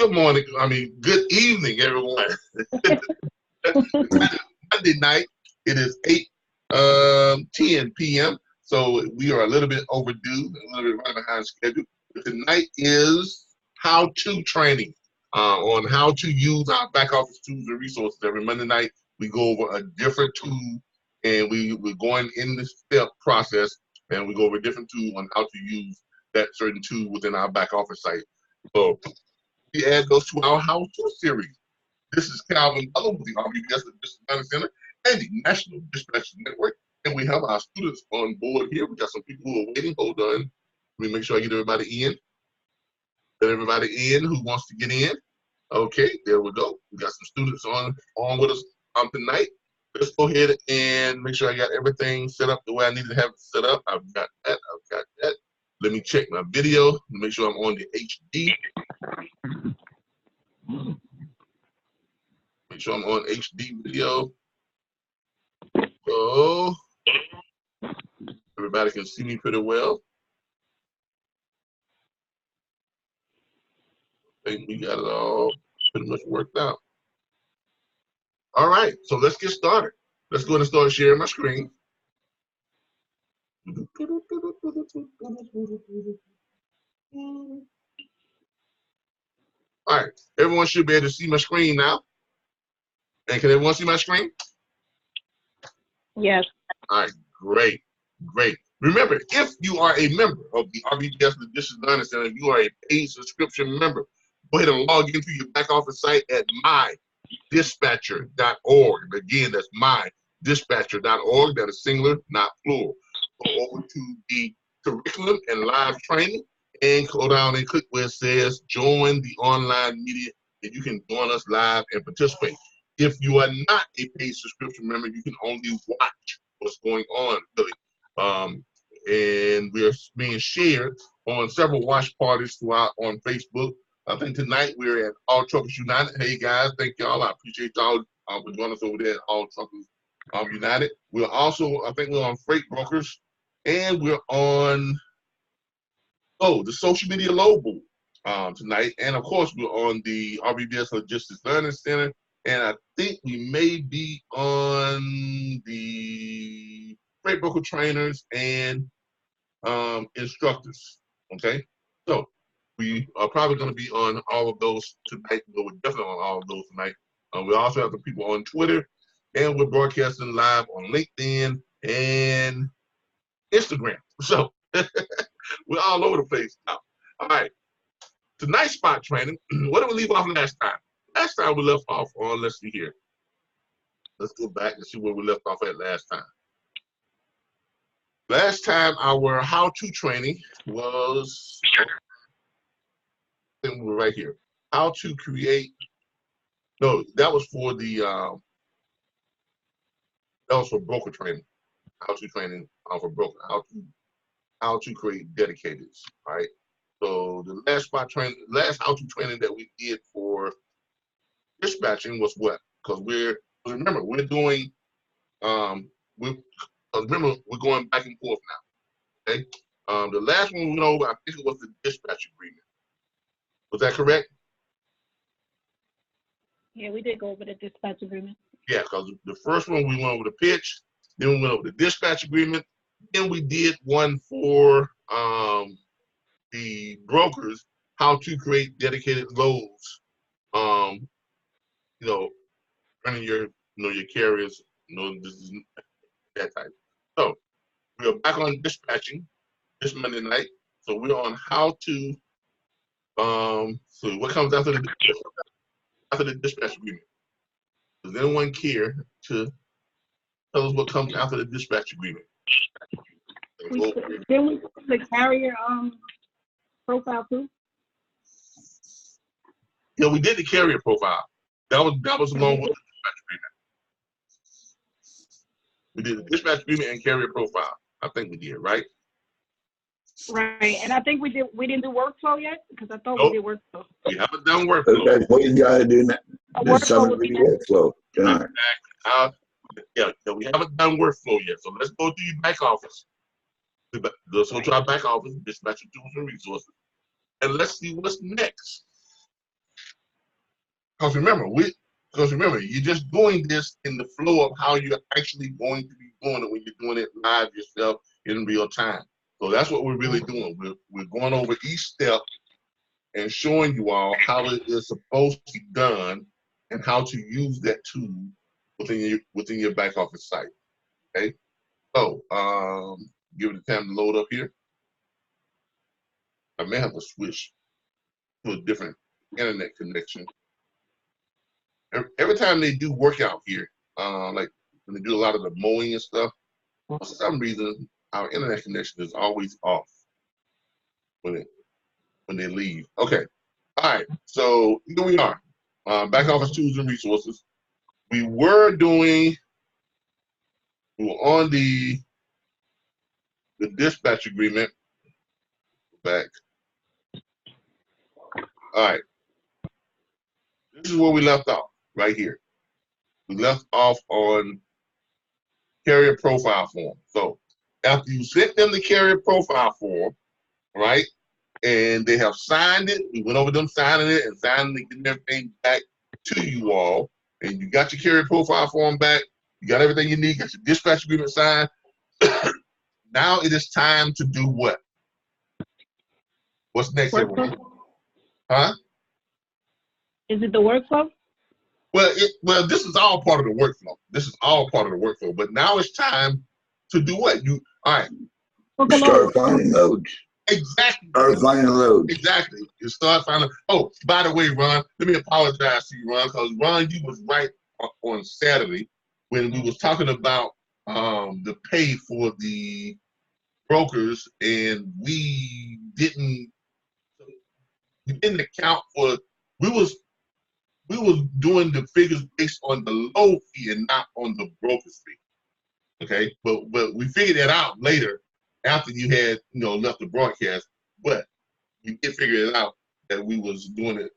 Good morning. I mean, good evening, everyone. Monday night. It is 8:10 p.m. So we are a little bit overdue, a little bit right behind schedule. But tonight is how-to training on how to use our back office tools and resources. Every Monday night, we go over a different tool, and we're going in the step process, and we go over a different tool on how to use that certain tool within our back office site. So we add those to our how-to series. This is Calvin Butler with the RBBS District Center and the National Dispatch Network. And we have our students on board here. We got some people who are waiting. Hold on. Let me make sure I get everybody in. Get everybody in who wants to get in. Okay, there we go. We got some students on with us tonight. Let's go ahead and make sure I got everything set up the way I need to have it set up. I've got that. I've got that. Let me check my video. Make sure I'm on the HD. Make sure I'm on HD video. So everybody can see me pretty well. I think we got it all pretty much worked out. All right, so let's get started. Let's go ahead and start sharing my screen. All right, everyone should be able to see my screen now. And can everyone see my screen? Yes. All right, great, great. Remember, if you are a member of the RBBS District Learning Center, if you are a paid subscription member, go ahead and log into your back office site at mydispatcher.org. Again, that's mydispatcher.org. That is singular, not plural. Go over to the curriculum and live training and go down and click where it says join the online media, and you can join us live and participate. If you are not a paid subscription member, you can only watch what's going on, really. And we're being shared on several watch parties throughout on Facebook. I think tonight we're at All Truckers United. Hey guys, thank y'all. I appreciate y'all for joining us over there at All Truckers United. We're also, I think we're on Freight Brokers, and we're on the Social Media Local tonight. And of course, we're on the RBBS Logistics Learning Center. And I think we may be on the Freight Broker Trainers and instructors. Okay, so we are probably going to be on all of those tonight. We're definitely on all of those tonight. We also have the people on Twitter, and we're broadcasting live on LinkedIn and Instagram. So we're all over the place now. All right, tonight's spot training. What did we leave off last time? Last time we left off on, let's see here. Let's go back and see where we left off at last time. Last time our how-to training was, I think we were right here. How to create, no, that was for the, that was for broker training. How-to training for broker, how to create dedicateds, right? So the last spot training, last how-to training that we did for dispatching was what? Because remember, we're doing, remember, we're going back and forth now, okay? The last one we went over, I think it was the dispatch agreement. Was that correct? Yeah, we did go over the dispatch agreement. Yeah, because the first one we went over the pitch, then we went over the dispatch agreement, then we did one for the brokers, how to create dedicated loads, running your carriers, this is that type. So we are back on dispatching this Monday night. So we're on how to, so what comes after the dispatch agreement? Does anyone care to tell us what comes after the dispatch agreement? Then we put the carrier profile too. Yeah, we did the carrier profile. That was along with the dispatch agreement. We did the dispatch agreement and carrier profile. I think we did, right? Right, and I think we didn't do workflow yet, because I thought we did workflow. We haven't done workflow. That's what you gotta do now. There's something to workflow. Yeah, we haven't done workflow yet. So let's go to your back office. Let's go to our back office, dispatch tools and resources, and let's see what's next. Because remember, you're just doing this in the flow of how you're actually going to be doing it when you're doing it live yourself in real time. So that's what we're really doing. We're going over each step and showing you all how it is supposed to be done and how to use that tool within your back office site. Okay. So give it time to load up here. I may have to switch to a different internet connection. Every time they do workout here, like when they do a lot of the mowing and stuff, for some reason our internet connection is always off when they leave. Okay, all right. So here we are, back office tools and resources. We were on the dispatch agreement. Back. All right. This is where we left off, right here. We left off on carrier profile form. So after you sent them the carrier profile form, right, and they have signed it, we went over them signing it and signing it, getting everything back to you all, and you got your carrier profile form back, you got everything you need, got your dispatch agreement signed. Now it is time to do what? What's next, everyone? Huh? Is it the workflow? Well, this is all part of the workflow. This is all part of the workflow. But now it's time to do what? All right. Start finding loads. Exactly. Start finding loads. Exactly. You start finding. Oh, by the way, Ron, let me apologize to you, Ron, because Ron, you was right on Saturday when we was talking about the pay for the brokers, and we didn't account for. We was doing the figures based on the low fee and not on the broker's fee. Okay, but we figured that out later after you had left the broadcast. But we did figure it out that we was doing it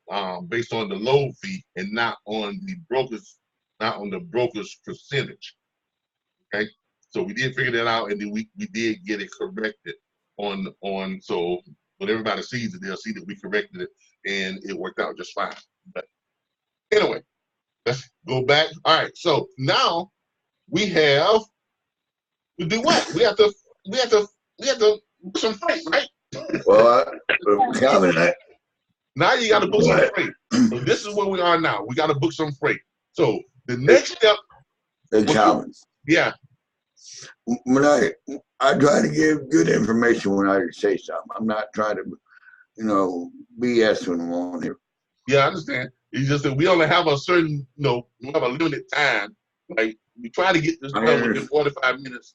based on the low fee and not on the broker's percentage. Okay, so we did figure that out, and then we did get it corrected on so when everybody sees it, they'll see that we corrected it and it worked out just fine. But anyway, let's go back. All right, so now we have to do what? We have to book some freight, right? Well, now you got to book some freight. So this is where we are now. We got to book some freight. So the next step. Yeah. When I try to give good information when I say something. I'm not trying to, BS when I'm on here. Yeah, I understand. It's just that we only have a certain, we have a limited time. Like we try to get this done within 45 minutes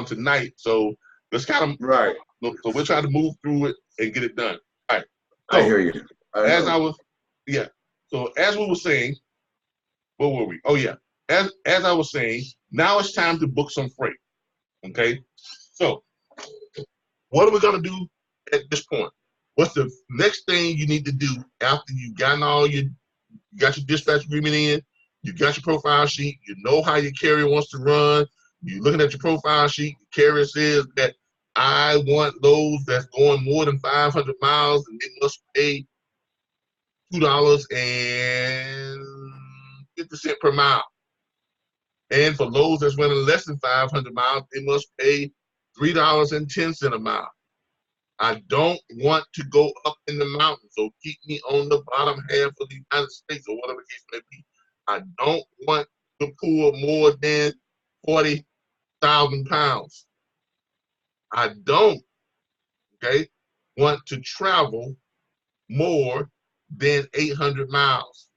tonight. So let's kind of right. So we're trying to move through it and get it done. All right. So, I hear you. So as we were saying, where were we? Oh yeah. As I was saying, now it's time to book some freight. Okay. So what are we gonna do at this point? What's the next thing you need to do after you've gotten you got your dispatch agreement in, you got your profile sheet, you know how your carrier wants to run, you're looking at your profile sheet, the carrier says that I want loads that's going more than 500 miles and they must pay $2.50 per mile. And for loads that's running less than 500 miles, they must pay $3.10 a mile. I don't want to go up in the mountains, so keep me on the bottom half of the United States or whatever the case may be. I don't want to pull more than 40,000 pounds. I don't, want to travel more than 800 miles.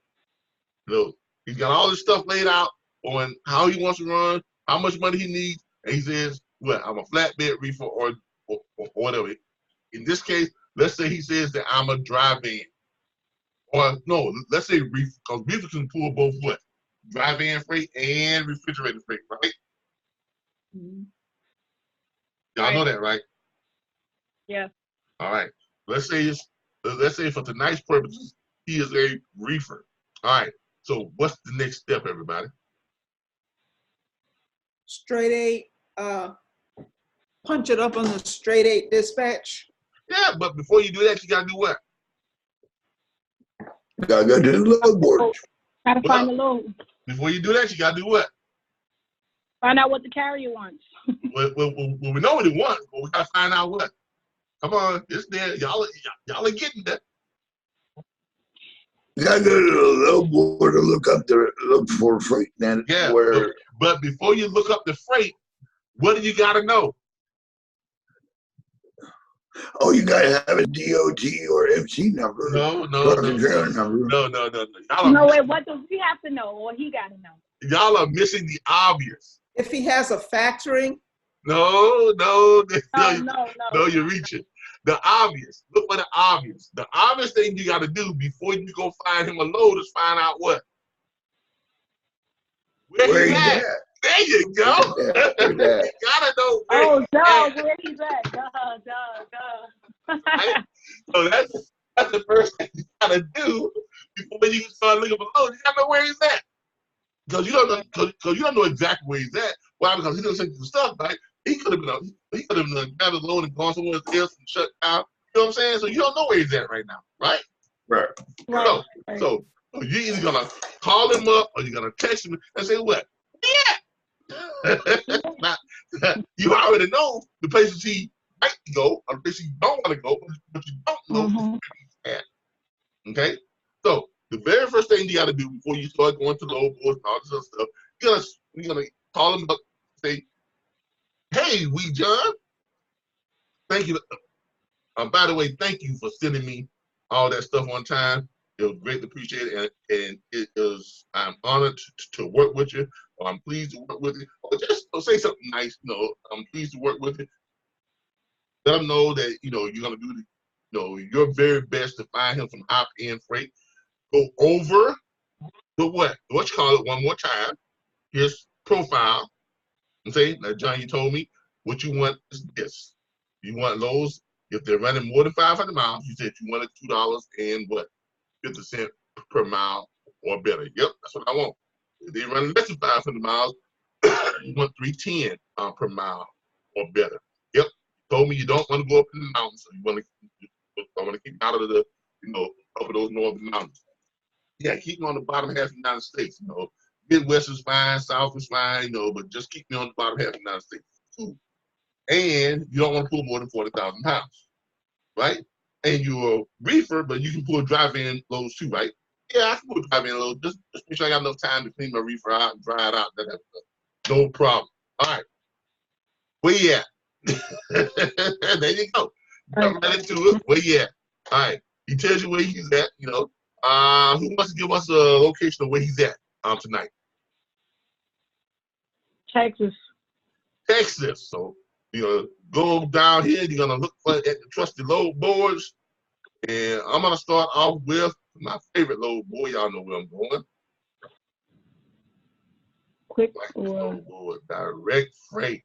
He's got all this stuff laid out on how he wants to run, how much money he needs, and he says, well, I'm a flatbed reefer or whatever. In this case, let's say he says that I'm a drive-in. Or no, let's say reefer, because reefer can pull both what? Drive-in freight and refrigerated freight, right? Mm-hmm. Y'all know that, right? Yeah. All right. Let's say for tonight's purposes, he is a reefer. All right. So what's the next step, everybody? Straight 8, punch it up on the straight 8 dispatch. Yeah, but before you do that, you gotta do what? Gotta go to the load board. Gotta Well, find the load. Before you do that, you gotta do what? Find out what the carrier wants. Well, we know what he wants, but we gotta find out what. Come on, it's there. Y'all are getting that. You gotta go to the load board to look for freight. Then Yeah. where But before you look up the freight, what do you gotta know? you gotta have a DOT or MC number, No. truck and trailer number. No. No, wait, what does he have to know or he gotta know? Y'all are missing the obvious. If he has a factory, No, No. you're reaching. The obvious. Look for the obvious. The obvious thing you got to do before you go find him a load is find out what. Where he's at. There you go. You gotta know where he's at. Where he's at. Duh. Right? So that's the first thing you gotta do before you start looking for loads. You gotta know where he's at. Because you don't know exactly where he's at. Why? Because he doesn't send you the stuff, right? He could have been grabbed his load and gone somewhere else and shut down. You know what I'm saying? So you don't know where he's at right now, right? Right. So you're either gonna call him up or you're gonna text him and say, what? Yeah. You already know the places he might go or the places he don't want to go, but you don't know where he's at. Okay? So the very first thing you gotta do before you start going to load boards and all this other stuff, you're gonna call him up and say, hey, John, thank you. By the way, thank you for sending me all that stuff on time. It was greatly appreciated, and I'm honored to work with you, or I'm pleased to work with you, or just say something nice. I'm pleased to work with you. Let them know that you're gonna do your very best to find him some high-end freight. Go over what you call it one more time. His profile. And say, now, John, you told me what you want is this. You want loads, if they're running more than 500 miles, you said you wanted $2 and what? 50 cents per mile or better. Yep, that's what I want. If they run less than 500 miles, you want $3.10 per mile or better. Yep, you told me you don't want to go up in the mountains, so you want to keep out of the, up of those northern mountains. Yeah, keep me on the bottom half of the United States, Midwest is fine, South is fine, but just keep me on the bottom half of the United States. And you don't want to pull more than 40,000 pounds, right? And you're a reefer, but you can pull drive-in loads too, right? Yeah, I can pull drive-in loads. Just make sure I got enough time to clean my reefer out and dry it out. No problem. All right. Where you at? There you go. Jump right into it. Where you at? All right. He tells you where he's at, Who wants to give us a location of where he's at tonight? Texas. So go down here. You're gonna look at the trusty load boards, and I'm gonna start off with my favorite load board. Y'all know where I'm going. Quick load board, direct freight.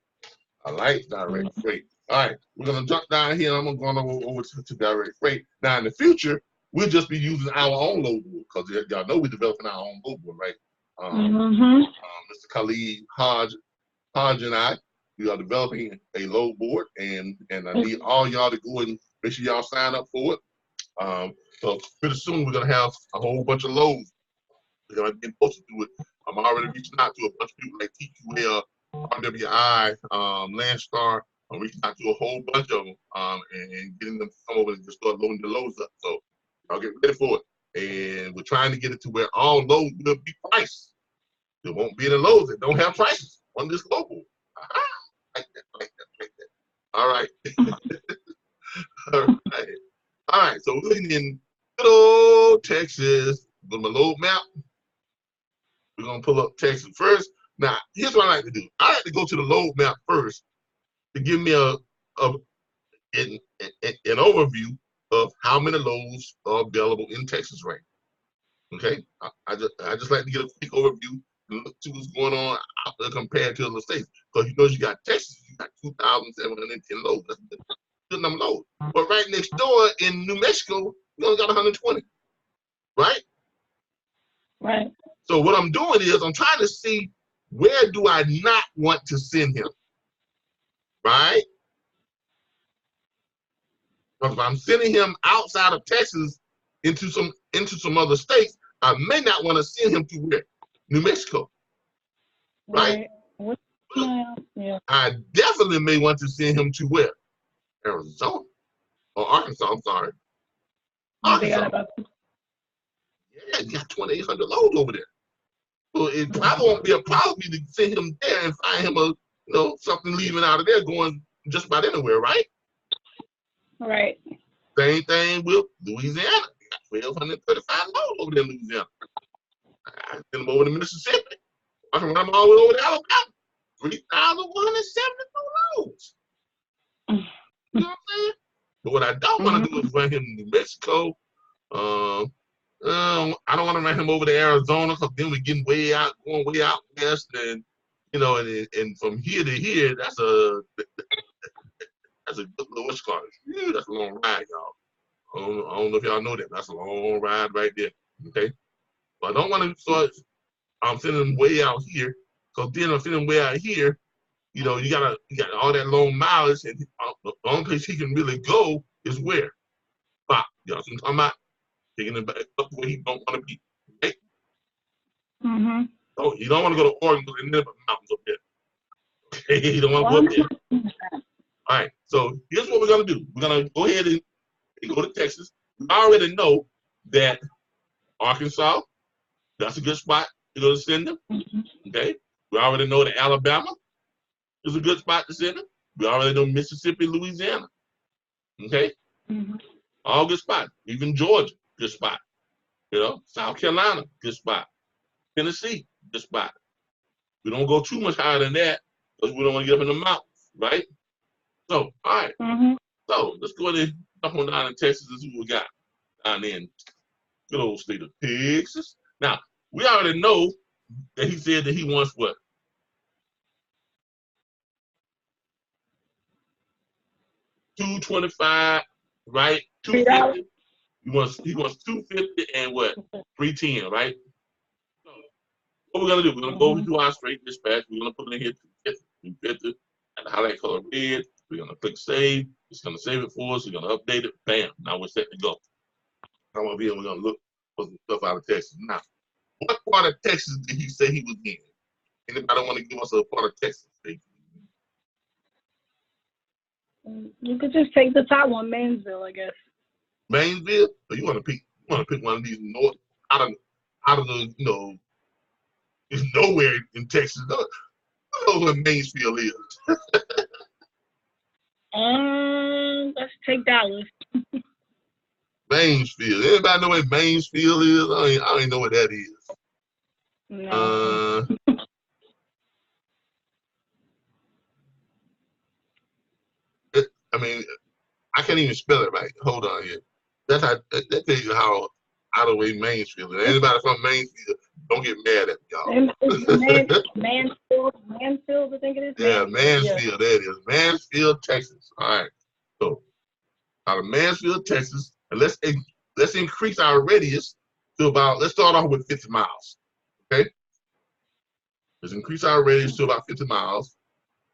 I like direct freight. All right, we're gonna jump down here. And I'm gonna go over to direct freight. Now in the future, we'll just be using our own load board because y'all know we're developing our own load board, right? Mr. Khalid Hodge and I. We are developing a load board, and I need all y'all to go and make sure y'all sign up for it. So pretty soon we're gonna have a whole bunch of loads. We're gonna get posted to it. I'm already reaching out to a bunch of people like TQL, RWI, Landstar. I'm reaching out to a whole bunch of them and getting them to come over and just start loading the loads up. So y'all get ready for it. And we're trying to get it to where all loads will be priced. There won't be any loads that don't have prices on this load board. Like that. All right. All right. So we're looking in good old Texas. Go to my load map. We're gonna pull up Texas first. Now, here's what I like to do. I like to go to the load map first to give me an overview of how many loads are available in Texas right now. Okay. I just like to get a quick overview. Look to what's going on out there compared to other states. Because you got Texas, you got 2,710 loads. That's a good number of loads. But right next door in New Mexico, you only got 120. Right? Right. So what I'm doing is I'm trying to see where do I not want to send him. Right? Because if I'm sending him outside of Texas into some into some other states, I may not want to send him to where? New Mexico, right? Yeah. I definitely may want to send him to where? Arizona or Arkansas. I'm sorry, Arkansas. Yeah, you got 2,800 loads over there. So it probably won't be a problem to send him there and find him a something leaving out of there going just about anywhere, right? Right. Same thing with Louisiana. You got 1,235 loads over there in Louisiana. I send them over to Mississippi. I can run them all the way over to Alabama. 3,172 loads. You know what I'm saying? But what I don't want to do is run him to New Mexico. I don't want to run him over to Arizona because then we're getting going way out west, and and from here to here, that's a good little what's called. That's a long ride, y'all. I don't know if y'all know that. That's a long ride right there. Okay, but I don't want to start. I'm sending him way out here, because then I'm sending him way out here. You got all that long mileage, and the only place he can really go is where? Pop. Y'all see what I'm talking about? Taking him back up where he don't want to be. Right? Mm-hmm. Oh, you don't want to go to Oregon because there's never mountains up there. Okay, you don't want to go up there. All right, so here's what we're gonna do. We're gonna go ahead and go to Texas. We already know that Arkansas, that's a good spot to go to send them. Okay, we already know that Alabama is a good spot to send them. We already know Mississippi, Louisiana. Okay, all good spots. Even Georgia, good spot. South Carolina, good spot. Tennessee, good spot. We don't go too much higher than that because we don't want to get up in the mountains, right? So, all right. So let's go ahead and jump on down in Texas and see what we got down there in good old state of Texas. Now, we already know that he said that he wants what? $225, right? $250. He wants $250 and what? $310, right? So what we're gonna do? We're gonna go to our straight dispatch. We're gonna put in here $250 and highlight color red. We're gonna click save. It's gonna save it for us. We're gonna update it. Bam! Now we're set to go. Come over here. We're gonna look for some stuff out of Texas. Now, what part of Texas did he say he was in? Anybody want to give us a part of Texas? You could just take the top one, Mansville, I guess. Mainville? Or you want to pick one of these north out of the it's nowhere in Texas. You know what Mansfield is. Let's take Dallas. Mansfield. Anybody know what Mansfield is? I don't even know what that is. No. I mean, I can't even spell it right. Hold on here. That tells you how out of the way Mansfield is. Anybody from Mansfield, don't get mad at me, y'all. Mansfield, I think it is. Yeah, Mansfield, that is. Mansfield, Texas. All right. So out of Mansfield, Texas, and let's increase our radius to let's start off with 50 miles. Okay? Let's increase our radius to about 50 miles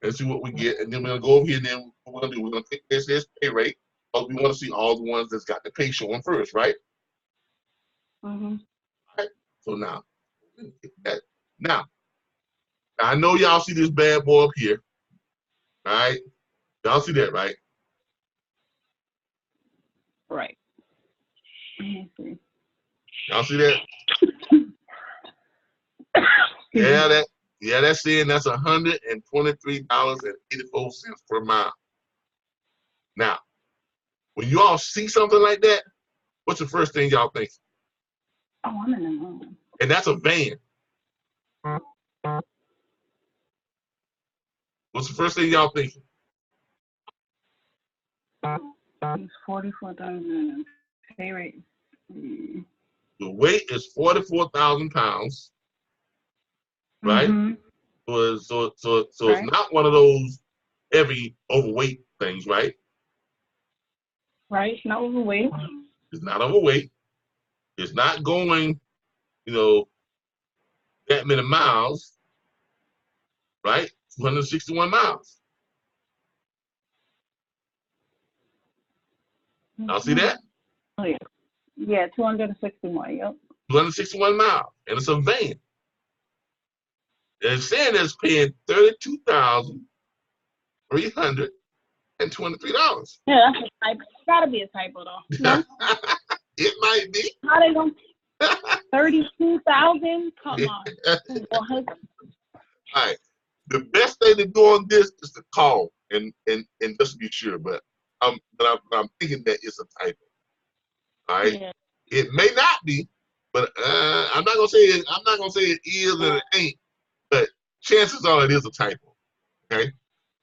and see what we get. And then we're gonna go over here, and then what we're gonna do, we're gonna click this pay rate, because we want to see all the ones that's got the pay showing first, right? All right. So now, I know y'all see this bad boy up here. All right. Y'all see that, right? Right. Y'all see that? That's saying that's $123.84 per mile. Now, when you all see something like that, what's the first thing y'all think? Oh, I'm in the moon. And that's a van. What's the first thing y'all thinking? It's 44,000 pay rate. The weight is 44,000 pounds, right? So it's not one of those heavy overweight things, right? Right, it's not overweight. It's not overweight. It's not going, that many miles, right? 261 miles. Y'all see that? Oh, yeah. Yeah, 261. Yep. 261 miles, and it's a van. And it's saying it's paying $32,323. Yeah, that's a typo. Gotta be a typo though. No, It might be. how they gonna 32,000? Come on. What? All right. The best thing to do on this is to call and just be sure. But I'm thinking that it's a typo. All right. Yeah. It may not be, but I'm not gonna say it. I'm not gonna say it is and it ain't. But chances are it is a typo. Okay.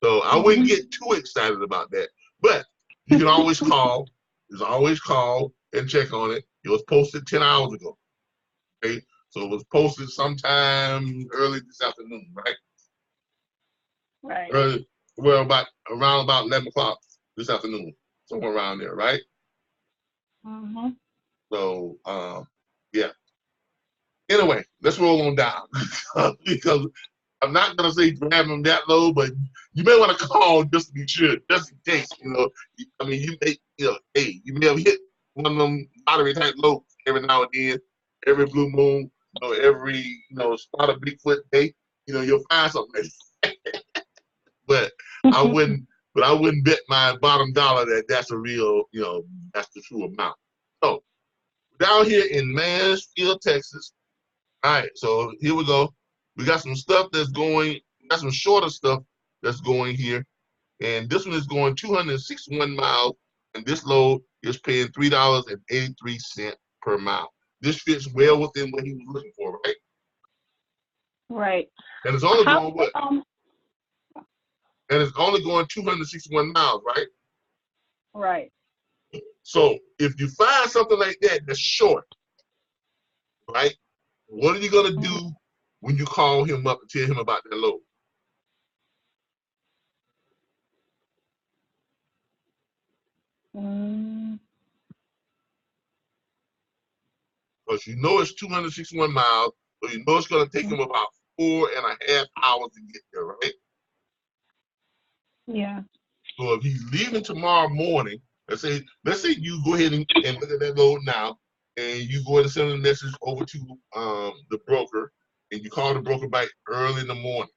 So I wouldn't get too excited about that. But you can always call. Just always call and check on it. It was posted 10 hours ago. Okay. So it was posted sometime early this afternoon, right? Right. Early, well, around about 11 o'clock this afternoon, somewhere around there, right? Mm-hmm. So, yeah. Anyway, let's roll on down because I'm not gonna say grab them that low, but you may want to call just to be sure, just in case. I mean, you may, hey, you may have hit one of them lottery type lows every now and then, every blue moon, every spot of Bigfoot day. You'll find something. But I wouldn't bet my bottom dollar that that's a real, that's the true amount. So down here in Mansfield, Texas. All right, so here we go. We got some stuff that's going, got some shorter stuff that's going here. And this one is going 261 miles, and this load is paying $3.83 per mile. This fits well within what he was looking for, right? Right. And it's only going what? And it's only going 261 miles, right? Right. So if you find something like that that's short, right? What are you gonna do when you call him up and tell him about that load? Because you know it's 261 miles, so you know it's gonna take him about 4.5 hours to get there, right? Yeah. So if he's leaving tomorrow morning, let's say you go ahead and look at that load now, and you go ahead and send a message over to the broker, and you call the broker back early in the morning,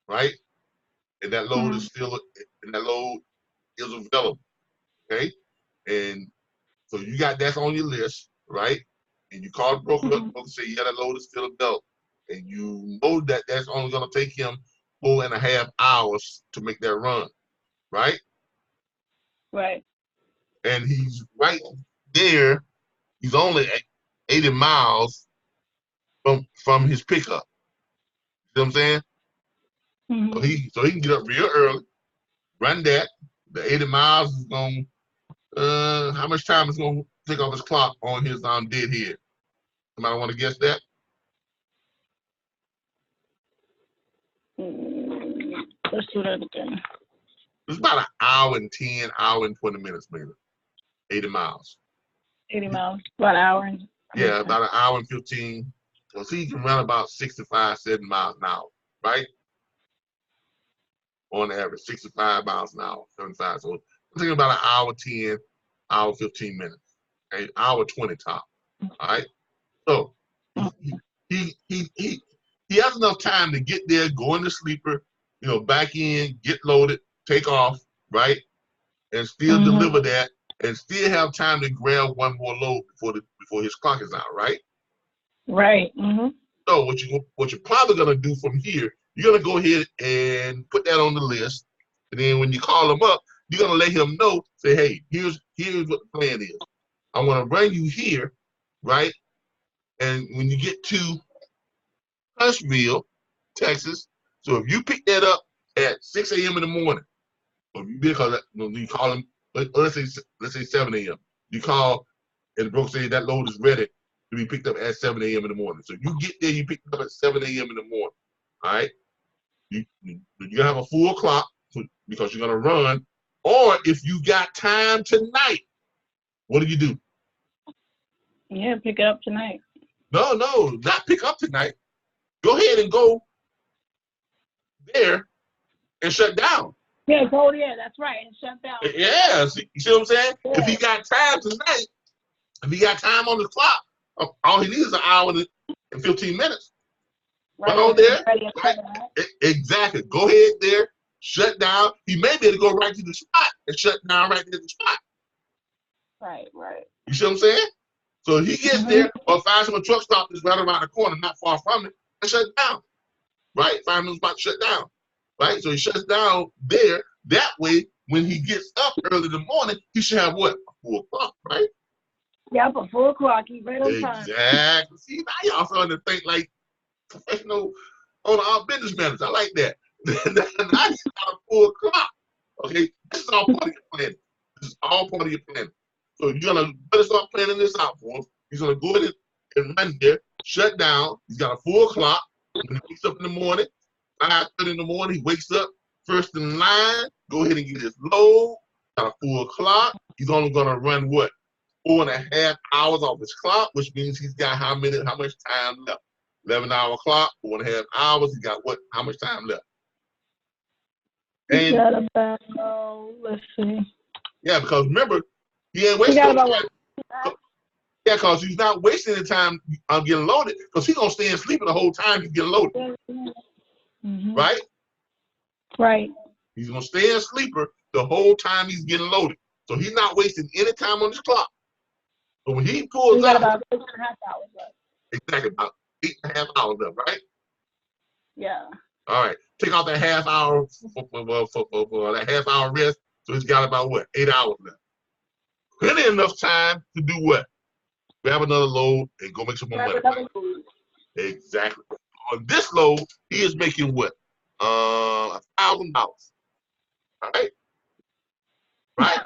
right? And that load is available, okay? And so you got that on your list, right? And you call the broker up and say, yeah, that load is still available, and you know that that's only gonna take him 4.5 hours to make that run, right? Right. And he's right there. He's only 80 miles from his pickup. You know what I'm saying? So he can get up real early, run that. The 80 miles is going how much time is going to take off his clock on his dead head? Somebody want to guess that? Let's do that again. It's about an hour and 10, hour and 20 minutes, maybe. 80 miles. 80 miles. About an hour. Yeah, about an hour and 15. So he can run about 65, 70 miles an hour, right? On average, 65 miles an hour, 75. So I'm thinking about an hour 10, hour 15 minutes. Okay, hour 20 top. All right. So he has enough time to get there, go in the sleeper, back in, get loaded, take off, right? And still deliver that, and still have time to grab one more load before his clock is out, right? Right. So what you're probably gonna do from here, you're gonna go ahead and put that on the list, and then when you call him up, you're gonna let him know, say, hey, here's what the plan is. I want to bring you here, right? And when you get to Huntsville, Texas, so if you pick that up at 6 a.m. in the morning, or because you call him, let's say 7 a.m. You call, and the broker say that load is ready to be picked up at 7 a.m. in the morning. So you get there, you pick it up at 7 a.m. in the morning. All right, you have a full clock because you're gonna run. Or if you got time tonight, what do? Yeah, pick it up tonight. No, not pick up tonight. Go ahead and go there and shut down. Yeah, go there. That's right, and shut down. Yeah, see what I'm saying? If he got time tonight, If he got time on the clock, all he needs is an hour and 15 minutes. Right on there. Right? Exactly. Go ahead there, shut down. He may be able to go right to the spot and shut down right there at the spot. Right. You see what I'm saying? So he gets there or finds him a truck stop that's right around the corner, not far from it, and shut down. Right? Find him a spot to shut down. Right? So he shuts down there. That way, when he gets up early in the morning, he should have what? 4 o'clock, right? Yep, at 4 o'clock. He's right on time. Exactly. See, now y'all starting to think like professional on our business managers. I like that. Now he's out at 4 o'clock. Okay? This is all part of your planning. This is all part of your planning. So you're gonna better start planning this out for him. He's gonna go ahead and run there, shut down. He's got a 4 o'clock. When he wakes up in the morning, 5:30 in the morning, he wakes up first in line, go ahead and get his load. Got a 4 o'clock. He's only gonna run what? 4.5 hours off his clock, which means he's got how much time left? 11-hour clock, 4.5 hours. He got what? How much time left? And He got about, let's see. yeah, because remember, he ain't wasting no time. Yeah, because he's not wasting the time getting loaded, because he's gonna stay and sleep the whole time he's getting loaded. Right? Right. He's gonna stay a sleeper the whole time he's getting loaded. So he's not wasting any time on his clock. So when he pulls out, about 8.5 hours left. exactly about 8.5 hours left, right? Yeah. All right. Take out that half hour for that half hour rest. So he's got about what? 8 hours left. Plenty enough time to do what? Grab another load and go make some more money. Right? Exactly. On this load, he is making what? $1,000. All right. Right.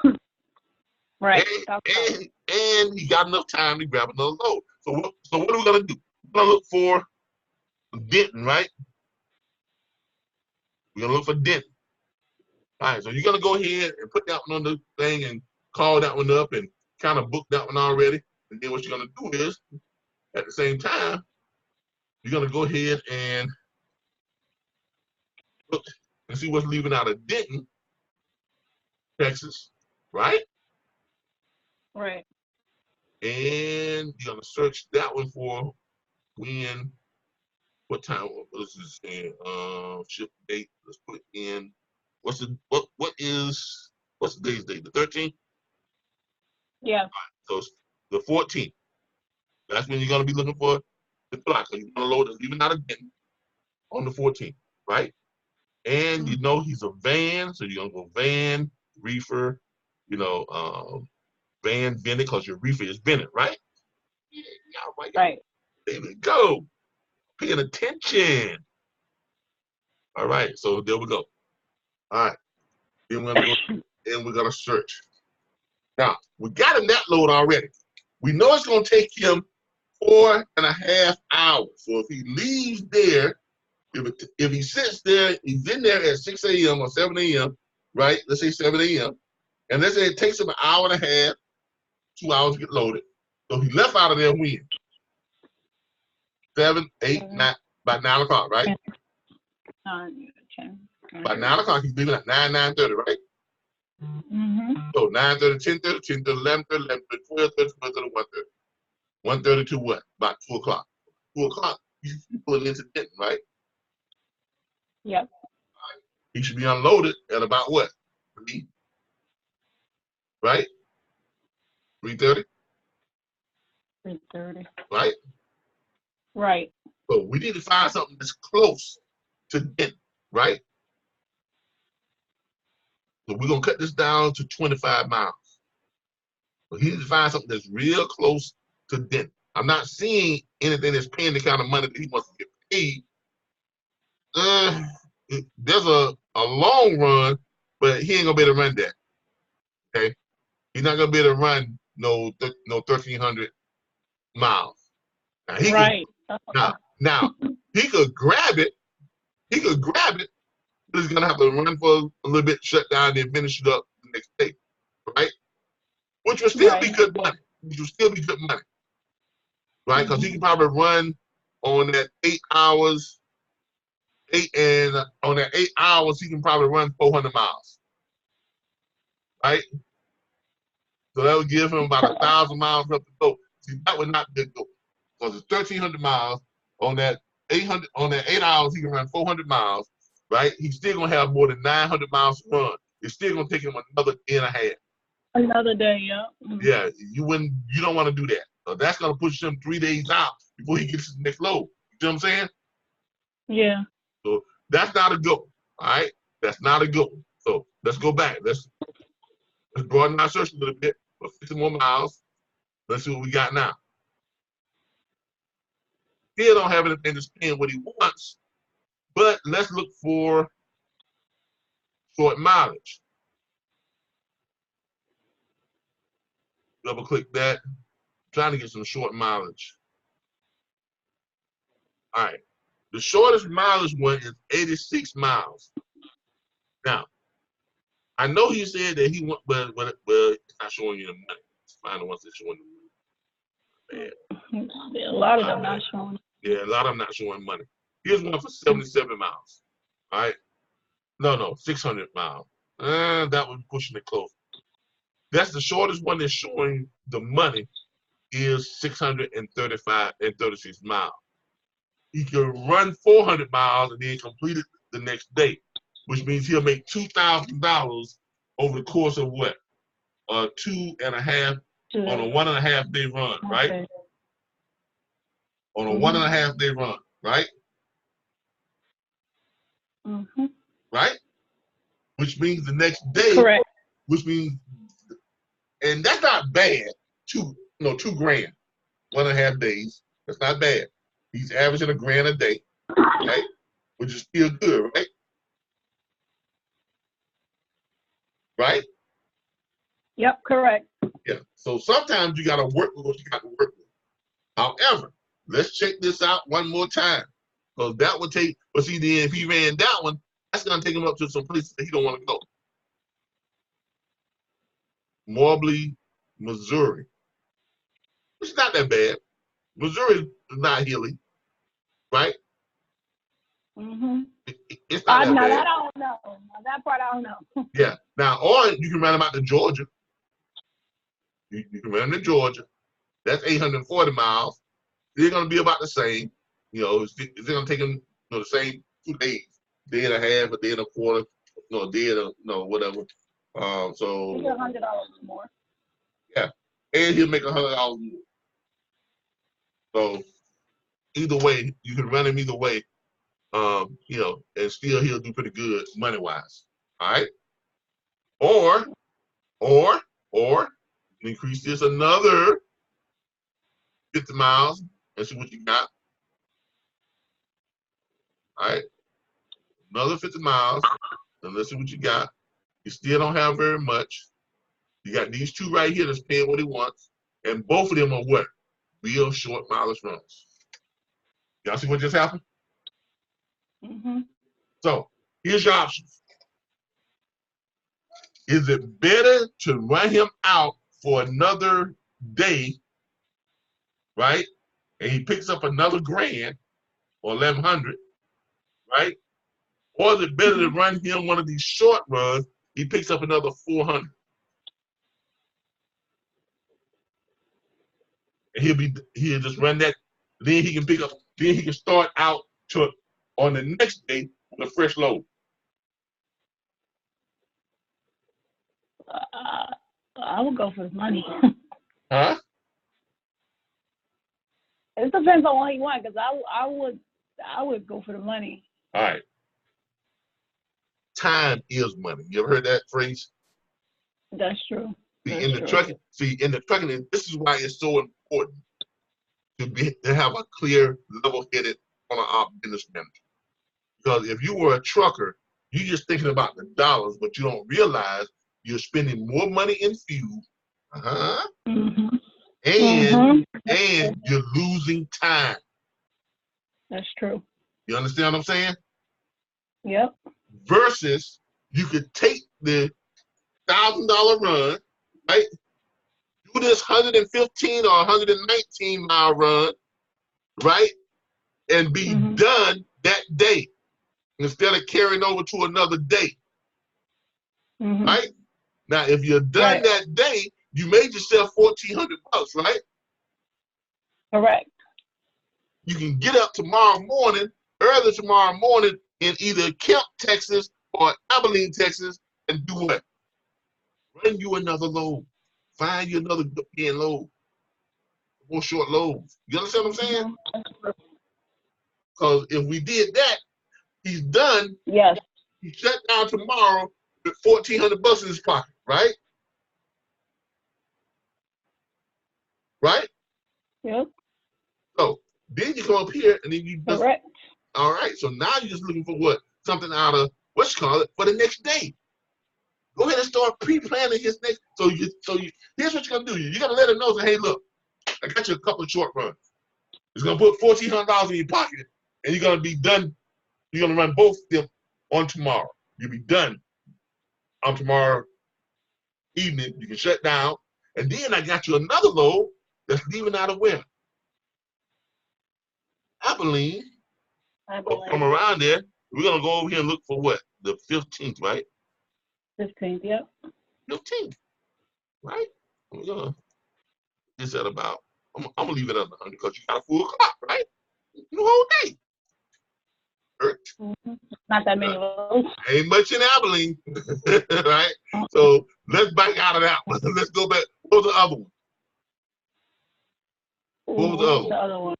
Right. And he got enough time to grab another load. So what are we gonna do? We're gonna look for Denton, right? We're gonna look for Denton. All right, so you're gonna go ahead and put that one on the thing and call that one up and kind of book that one already. And then what you're gonna do is, at the same time, you're gonna go ahead and look and see what's leaving out of Denton, Texas, right? Right. And you're gonna search that one for what time? What is this saying? Ship date. Let's put in. What's the day's date? The 13th. Yeah. Right, so it's the 14th. That's when you're gonna be looking for the block. So you're gonna load it even out again on the 14th, right? And you know he's a van, so you're gonna go van, reefer, van Bennett, because your reefer is Bennett, right? Yeah, right. There we go. Paying attention. All right, so there we go. All right. Then we're gonna go and we're gonna search. Now, we got him that load already. We know it's gonna take him 4.5 hours. So if he leaves there, if he sits there, he's in there at 6 a.m. or 7 a.m., right? Let's say 7 a.m. And let's say it takes him an hour and a half, 2 hours to get loaded. So he left out of there when? 7, 8, 9, by 9 o'clock, right? 9, 10. By 9 o'clock, he's leaving at 9:30, right? So 9:30, 10:30, 10:30, 11:30, 11:30, 12:30, 12:30, 1:30. 1:30 to what? About 2 o'clock. 2 o'clock, you pulling into Denton, right? Yep. He should be unloaded at about what? 3, right? 3:30? 3:30. Right? Right. So we need to find something that's close to Denton, right? So we're going to cut this down to 25 miles. So he needs to find something that's real close to Denton. I'm not seeing anything that's paying the kind of money that he wants to get paid. There's a long run, but he ain't going to be able to run that. Okay? He's not going to be able to run no 1,300 miles. Now, Right. Now, he could grab it. But he's going to have to run for a little bit, shut down, then finish it up the next day. Right? Which would still be good money. Right? Because he can probably run on that 8 hours. On that 8 hours, he can probably run 400 miles. Right? So that would give him about 1,000 miles left to go. See, that would not be a goal. Because it's 1,300 miles. On that 8 hours, he can run 400 miles, right? He's still gonna have more than 900 miles to run. It's still gonna take him another day and a half. Another day, yeah. Yeah, you don't want to do that. So that's gonna push him 3 days out before he gets his next load. You know what I'm saying? Yeah. So that's not a goal. All right, that's not a goal. So let's go back. Let's broaden our search a little bit for 50 more miles. Let's see what we got now. Still don't have anything to spend what he wants, but let's look for short mileage. Double click that. Trying to get some short mileage. All right. The shortest mileage one is 86 miles. Now, I know he said that he went, well, it's not showing you the money. Let's find the ones that showing the money. Yeah, a lot of them not showing. Yeah, a lot of them not showing money. Here's one for 77 miles. All right. No, 600 miles. That was pushing it close. That's the shortest one that's showing the money is 635 and 36 miles. He can run 400 miles and then complete it the next day, which means he'll make $2,000 over the course of what? 2.5 on a 1.5 day run, right? Okay. On a 1.5 day run, right? Right? Which means the next day, Correct. which means, and that's not bad. $2,000, 1.5 days. That's not bad. He's averaging $1,000 a day, right? Which is still good, right? Right? Yep, correct. Yeah. So sometimes you got to work with what you got to work with. However, let's check this out one more time. Because that would take, but see, then if he ran that one, that's going to take him up to some places that he don't want to go. Mobley, Missouri. It's not that bad. Missouri is not hilly, right? It's not that Now bad. that I don't know. Now that part I don't know. Yeah. Now, or you can run him out to Georgia. You can run him to Georgia. That's 840 miles. They're going to be about the same. You know, it's going to take him the same 2 days, day and a half, a day and a quarter, a day and whatever. So $100 more. yeah, and he'll make $100 more. So either way, you can run him either way. And still he'll do pretty good money wise. All right. Or increase this another 50 miles and see what you got. All right. Another 50 miles and let's see what you got. You still don't have very much. You got these two right here that's paying what he wants. And both of them are what? Real short mileage runs. Y'all see what just happened? So here's your options. Is it better to run him out for another day, right? And he picks up another $1,000 or 1,100, right? Or is it better to run him one of these short runs? He picks up another 400, and he'll just run that. Then he can pick up. Then he can start out on the next day with a fresh load. I would go for the money. Huh? It depends on what he wants, because I would go for the money. All right. Time is money. You ever heard that phrase? That's true. In the trucking, this is why it's so important to have a clear, level-headed business manager. Because if you were a trucker, you're just thinking about the dollars, but you don't realize you're spending more money in fuel, and you're losing time. That's true. You understand what I'm saying? Yep. Versus you could take the $1,000 run, right? Do this 115 or 119 mile run, right? And be done that day instead of carrying over to another day. Right? Now, if you're done that day, you made yourself $1,400, right? Correct. You can get up early tomorrow morning in either Kemp, Texas or Abilene, Texas, and do what? Run you another load. Find you another end load. More short loads. You understand what I'm saying? Because if we did that, he's done. Yes. He shut down tomorrow with $1,400 in his pocket, right? Right? Yep. So then you come up here and then you just, Correct. all right. So now you're just looking for what? Something out of for the next day. Go ahead and start pre-planning his next. Here's what you're gonna do. You're gonna let him know, say, hey, look, I got you a couple of short runs. It's gonna put $1,400 in your pocket, and you're gonna be done. You're gonna run both of them on tomorrow. You'll be done on tomorrow evening. You can shut down, and then I got you another load that's leaving out of where? Abilene. From around there. We're gonna go over here and look for what? The 15th, right? 15th. Yep. 15th, right? We're gonna this at about. I'm gonna leave it at 100 because you got a full clock, right? The whole day. Not that many loads. Ain't much in Abilene, right? So let's back out of that one. Let's go back. What was the other one? What was the other one?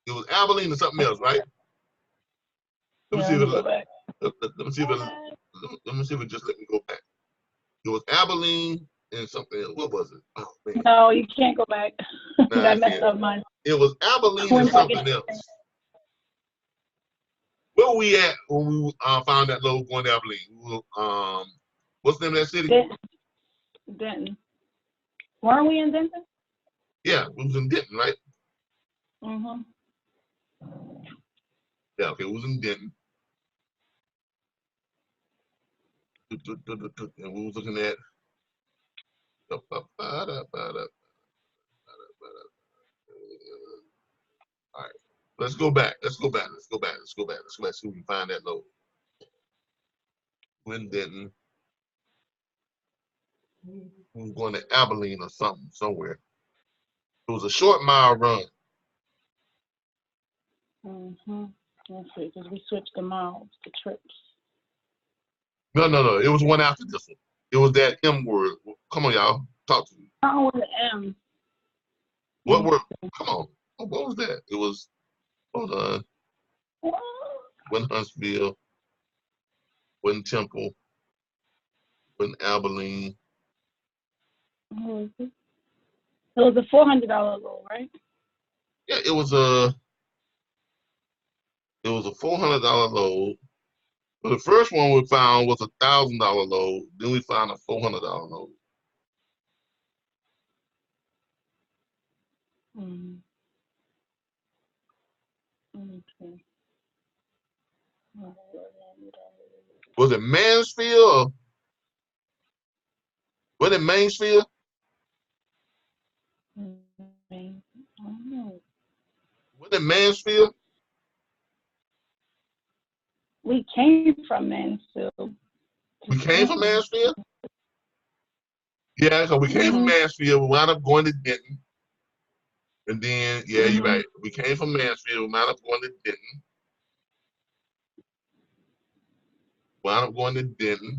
It was Abilene or something else, right? Let me see if it. Let me see if it. Let me see if it just let me go back. It was Abilene and something else. What was it? Oh man. No, you can't go back. Nah, I messed up mine. It was Abilene and something else. Where were we at when we found that load going to Abilene? What's the name of that city? Denton. Weren't we in Denton? Yeah, we was in Denton, right? Mm-hmm. Yeah, okay, it was in Denton. And we was looking at all right. Let's go back. Let's go back. See if we can find that load. When Denton. We was going to Abilene or something, somewhere. It was a short mile run. Mm-hmm. Let's see, because we switched the miles, the trips. No. It was one after this one. It was that M word. Come on, y'all. Talk to me. Oh, the M. What word? Come on. What was that? It was, hold on. When Huntsville, when Temple, when Abilene. What was it? It was a $400 load, right? Yeah, it was a $400 load. But the first one we found was a $1,000 load. Then we found a $400 load. Mm. Okay. Was it Mansfield? Was it Mansfield? Was it Mansfield? We came from Mansfield. We came from Mansfield? Yeah, so we came from Mansfield. We wound up going to Denton. And then, yeah, you're right. We came from Mansfield. We wound up going to Denton.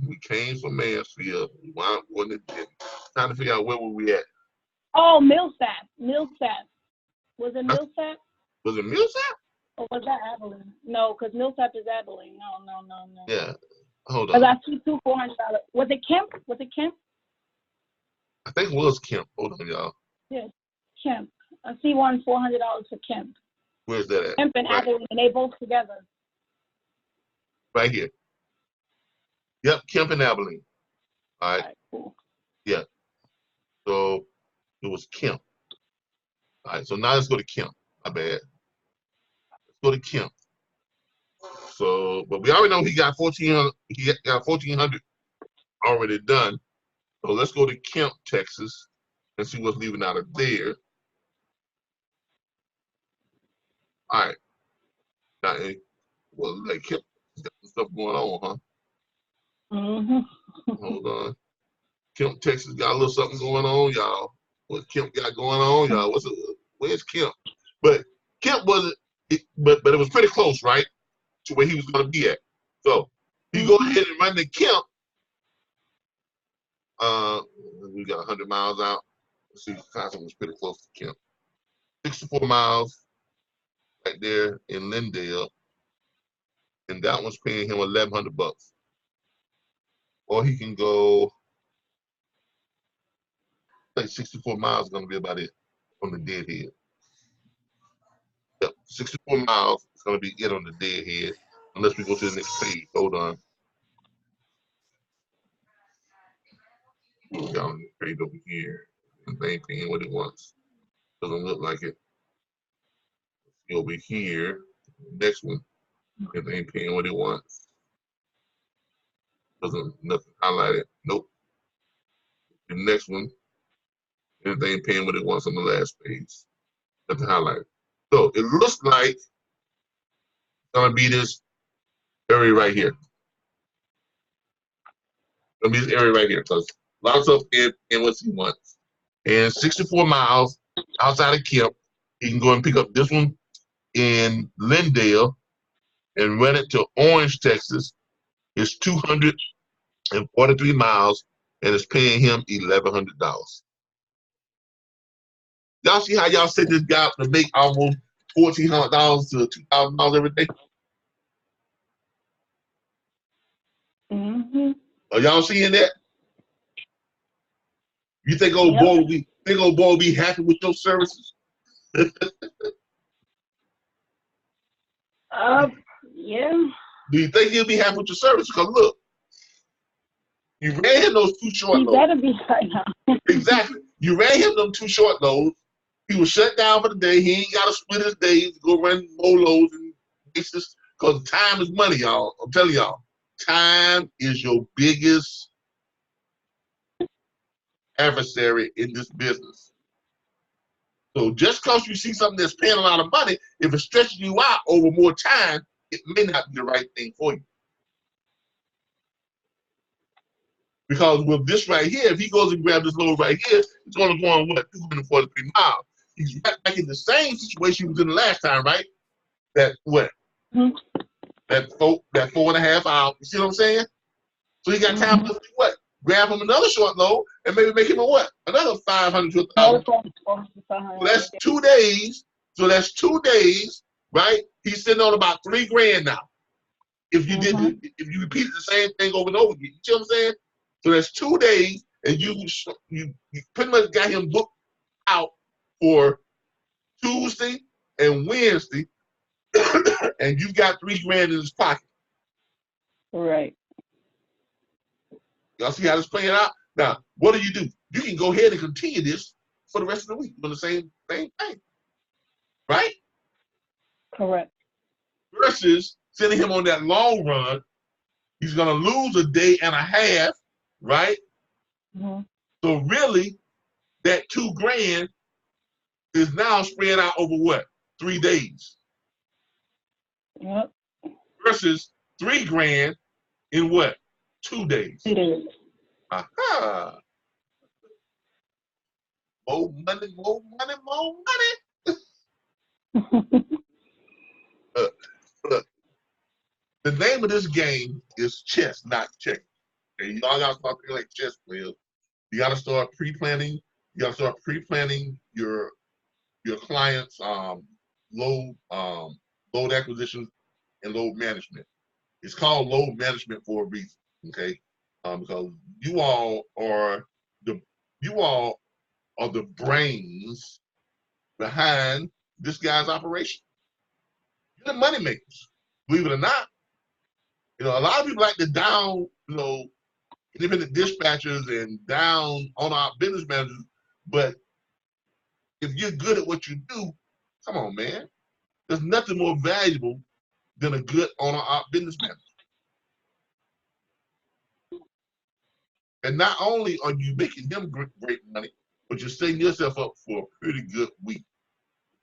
We came from Mansfield. We wound up going to Denton. Trying to figure out where were we at. Oh, Millsap. Was it Millsap? Was it Millsap? Or was that Abilene? No, because Millsap is Abilene. No. Yeah. Hold on. Because I see two $400. Was it Kemp? I think it was Kemp. Hold on, y'all. Yes, Kemp. I see one $400 for Kemp. Where's that at? Kemp and Abilene, and they both together. Right here. Yep, Kemp and Abilene. All right. Cool. Yeah. So it was Kemp. All right. So now let's go to Kemp. My bad. Let's go to Kemp. So, but we already know he got 1,400. He got 1,400 already done. So let's go to Kemp, Texas, and see what's leaving out of there. All right. Now, well, like Kemp got some stuff going on, huh? Mm-hmm. Hold on. Kemp, Texas got a little something going on, y'all. What Kemp got going on, y'all? Where's Kemp? But Kemp wasn't, but it was pretty close, right, to where he was going to be at. So he go ahead and run the Kemp. We got 100 miles out. Let's see, Wisconsin was pretty close to Kemp. 64 miles right there in Lindale, and that one's paying him $1,100. Or he can go, like 64 miles is going to be about it on the deadhead. Yep, 64 miles is going to be it on the deadhead, unless we go to the next page. Hold on. Go down the page over here. And they ain't paying what it wants. Doesn't look like it. See over here, next one. If they ain't paying what it wants. Doesn't nothing highlighted. Nope. The next one. If they ain't paying what it wants on the last page. Nothing highlighted. So it looks like it's gonna be this area right here. Gonna be this area right here, because lots of in what he wants. And 64 miles outside of Kemp, he can go and pick up this one in Lindale and run it to Orange, Texas. It's 243 miles, and it's paying him $1,100. Y'all see how y'all set this guy up to make almost $1,400 to $2,000 every day? Mm-hmm. Are y'all seeing that? You think old boy will be happy with your services? Yeah. Do you think he'll be happy with your service? Because look, you ran him those 2 short He loads. better be right now. Exactly. You ran him them 2 short loads. He was shut down for the day. He ain't got to split his days to go run more loads and basis, because time is money, y'all. I'm telling y'all, time is your biggest adversary in this business. So just because you see something that's paying a lot of money, if it stretches you out over more time, it may not be the right thing for you. Because with this right here, if he goes and grabs this load right here, it's going to go on what, 243 miles. He's right back in the same situation he was in the last time, right? That what? Mm-hmm. That 4.5 hours. You see what I'm saying? So he got time to do what? Grab him another short load and maybe make him a what? Another 500 to 1,000. So that's 2 days. So that's 2 days, right? He's sitting on about $3,000 now. If you if you repeated the same thing over and over again, you see what I'm saying? So that's 2 days, and you pretty much got him booked out for Tuesday and Wednesday, and you got $3,000 in his pocket. Right. Y'all see how this playing out? Now, what do? You can go ahead and continue this for the rest of the week doing the same thing, right? Correct. Versus sending him on that long run, he's gonna lose a day and a half, right? Mm-hmm. So really, that $2,000 is now spread out over what? 3 days. Yep. Versus $3,000 in what? 2 days. 2 days. Aha. More money, more money, more money. Look, the name of this game is chess, not checkers. Okay, y'all gotta start thinking like chess players. You gotta start pre-planning. You gotta start pre-planning your clients' load acquisition and load management. It's called load management for a reason, okay? Because you all are the brains behind this guy's operation. You're the money makers, believe it or not. You know, a lot of people like to down, independent dispatchers and down on our business managers, but if you're good at what you do, come on, man. There's nothing more valuable than a good owner-op business manager. And not only are you making them great money, but you're setting yourself up for a pretty good week.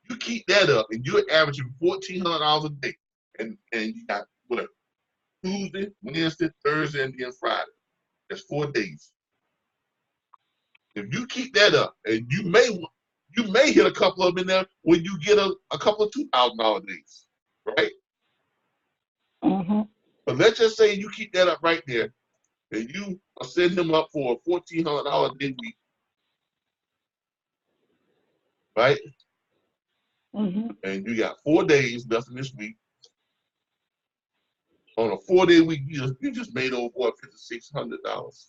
You keep that up, and you're averaging $1,400 a day, and you got what? Tuesday, Wednesday, Thursday, and then Friday. That's 4 days. If you keep that up, and you may hit a couple of them in there when you get a couple of $2,000 days, right? Mm-hmm. But let's just say you keep that up right there, and you are setting him up for a $1,400 day week, right? Mm-hmm. And you got 4 days left in this week. On a 4-day week, you just made over $5,600.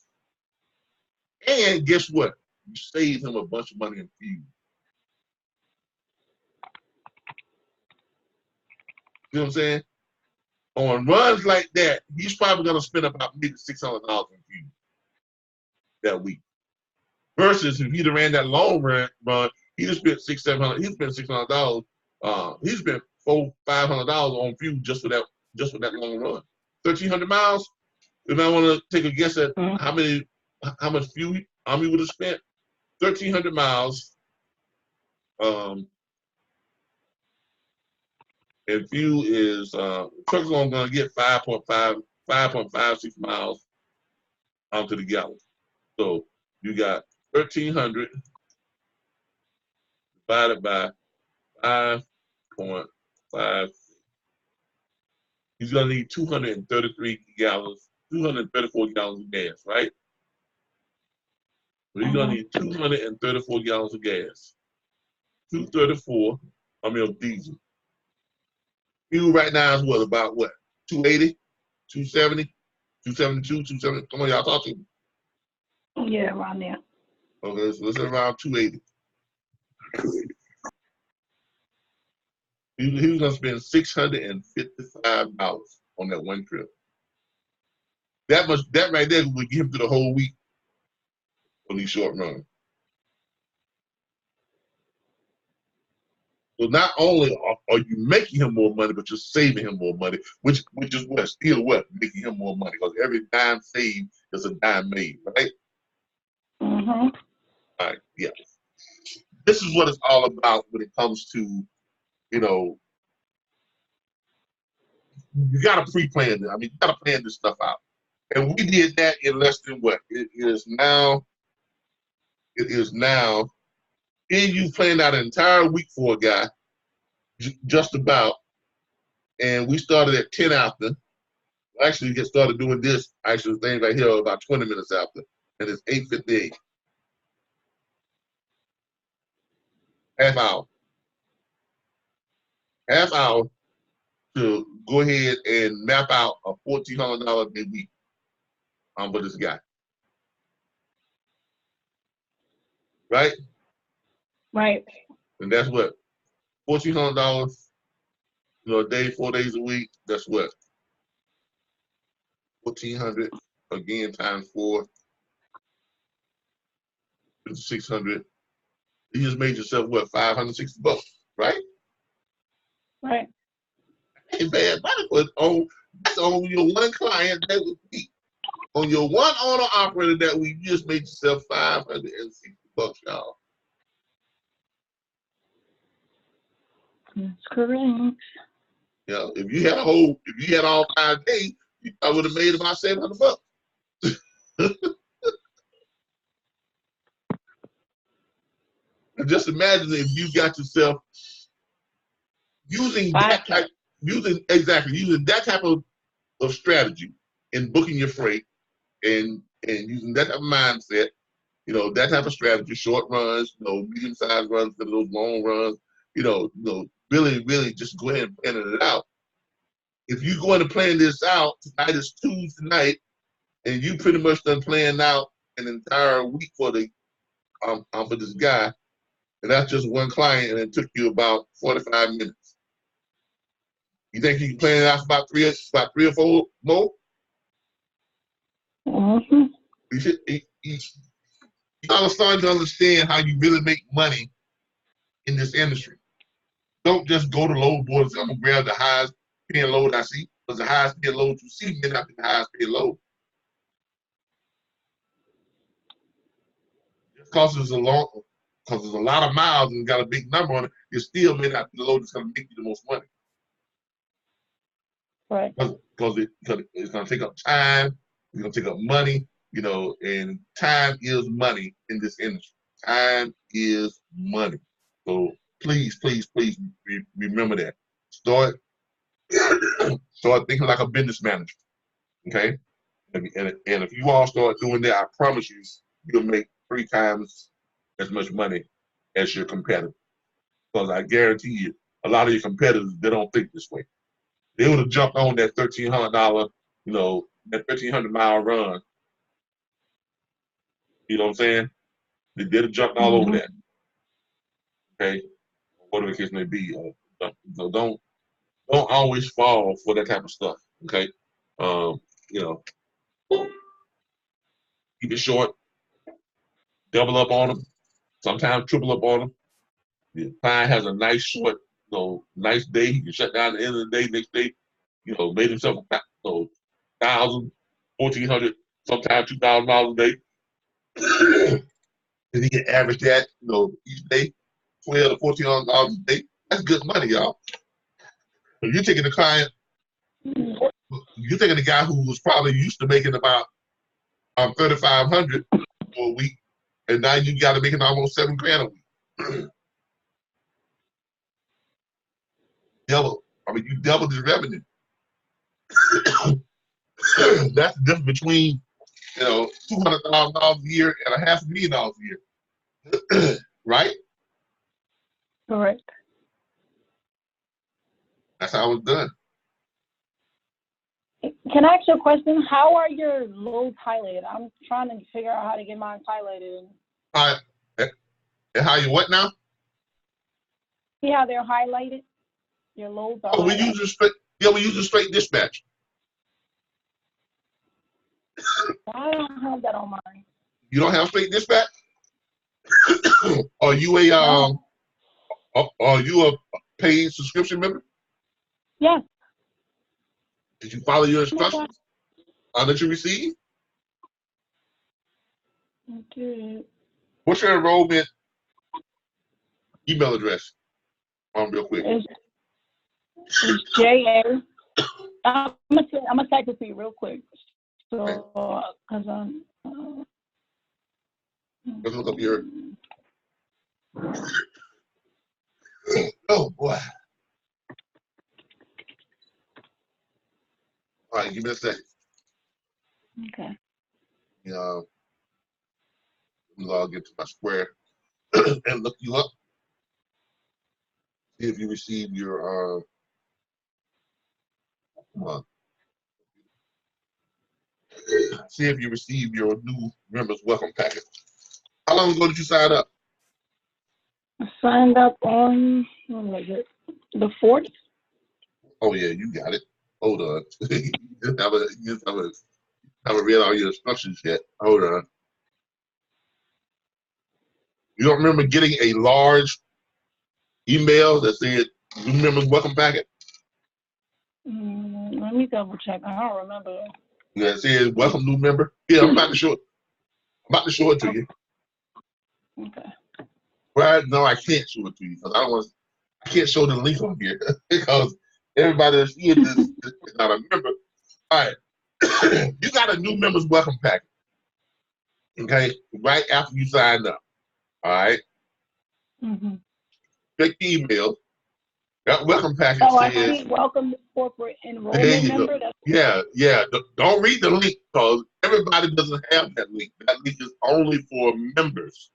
And guess what? You saved him a bunch of money in fuel. You know what I'm saying? On runs like that, he's probably gonna spend about maybe $600 in fuel that week. Versus if he'd have ran that long run, he'd have spent $600-700. He spent $600. He spent $400-500 on fuel just for that long run. 1,300 miles. If I want to take a guess at how much fuel he would have spent, 1,300 miles. And fuel is truck's only gonna get 5.56 miles onto the gallon. So you got 1,300 divided by 5.5. He's gonna need 234 gallons of gas, right? So you're gonna need 234 gallons of gas. 234, of diesel. Fuel right now is about what? 280, 270, 272, 270. Come on, y'all talk to me. Yeah, around there. Okay, so let's say around 280. He was gonna spend $655 on that one trip. That right there would give him to the whole week on these short runs. So not only are you making him more money, but you're saving him more money, which is what? Still what? Making him more money. Because every dime saved is a dime made, right? Mm-hmm. All right, yeah. This is what it's all about when it comes to, you got to pre-plan it. I mean, you got to plan this stuff out. And we did that in less than what? It is now, and you planned out an entire week for a guy, just about, and we started at 10 after. Actually, get started doing this, actually, things right here about 20 minutes after, and it's 8:58. Half hour. Half hour to go ahead and map out a $1,400 a week for this guy. Right? Right. And that's what? $1,400, a day, 4 days a week. That's what? 1,400 again times 4, 600. You just made yourself what? $560, right? Right. Ain't bad money, but that's on your one client that week. On your one owner operator that week, you just made yourself $560, y'all. That's correct. Yeah, if you had all 5 days, I would have made about $700. Just imagine if you got yourself using that type of strategy in booking your freight and using that type of mindset, that type of strategy, short runs, medium-sized runs, those long runs, really, really just go ahead and plan it out. If you're going to plan this out, tonight is Tuesday night, and you pretty much done planned out an entire week for this guy, and that's just one client, and it took you about 45 minutes. You think you can plan it out for about three or four more? Mm-hmm. You gotta start to understand how you really make money in this industry. Don't just go to load board and say, I'm gonna grab the highest paying load I see, because the highest paying load you see may not be the highest paying load. Just because there's a lot of miles and got a big number on it, it still may not be the load that's gonna make you the most money. Right. Because it's gonna take up time, it's gonna take up money, you know, and time is money in this industry. Time is money. So please, please, please remember that. Start thinking like a business manager. Okay, and if you all start doing that, I promise you, you'll make 3 times as much money as your competitor. Because I guarantee you, a lot of your competitors, they don't think this way. They would have jumped on that $1,300, you know, that 1,300-mile run. You know what I'm saying? They did have jumped all over that. Okay, whatever the case may be. So don't always fall for that type of stuff. Okay, you know, keep it short, double up on them, sometimes triple up on them. The client has a nice short, you know, nice day. He can shut down at the end of the day. Next day, you know, made himself, you know, 1,000, 1,400, sometimes $2,000 a day. And he can average that, you know, each day, $1,200 to $1,400 a day. That's good money, y'all. If you're taking the client, you're taking the guy who was probably used to making about $3,500 for a week, and now you got to make it almost $7,000 a week. Double. I mean, you doubled his revenue. That's the difference between, you know, $200,000 a year and $500,000 a year, right? Correct. That's how it's done. Can I ask you a question? How are your loads highlighted? I'm trying to figure out how to get mine highlighted. All right. And how you what now? See how they're highlighted? Your loads are Oh, we highlighted. use a straight. Yeah, we use a straight dispatch. I don't have that on mine. You don't have straight dispatch? Are you a No. are you a paid subscription member? Yes. Did you follow your instructions that you received? Okay. What's your enrollment email address? Real quick. It's JA. I'm gonna type it for you real quick. So, cause Let's look up your. Oh boy. All right, give me a second. okay. Log into my Square and look you up. See if you received your see if you received your new members welcome packet. How long ago did you sign up? I signed up on when was it? The 4th. Oh yeah, you got it. Hold on. you haven't read all your instructions yet. Hold on. You don't remember getting a large email that said new members welcome packet? Let me double check. I don't remember. Yeah, it says welcome new member. Yeah, I'm about to show it to you. Okay. Well, no, I can't show it to you because I can't show the link on here because everybody that's here is not a member. All right. You got a new members welcome packet. Okay, right after you sign up. All right. Mm-hmm. Check the email. That welcome packet So I says, see welcome to corporate there enrollment you member. go. Yeah. Don't read the link because everybody doesn't have that link. That link is only for members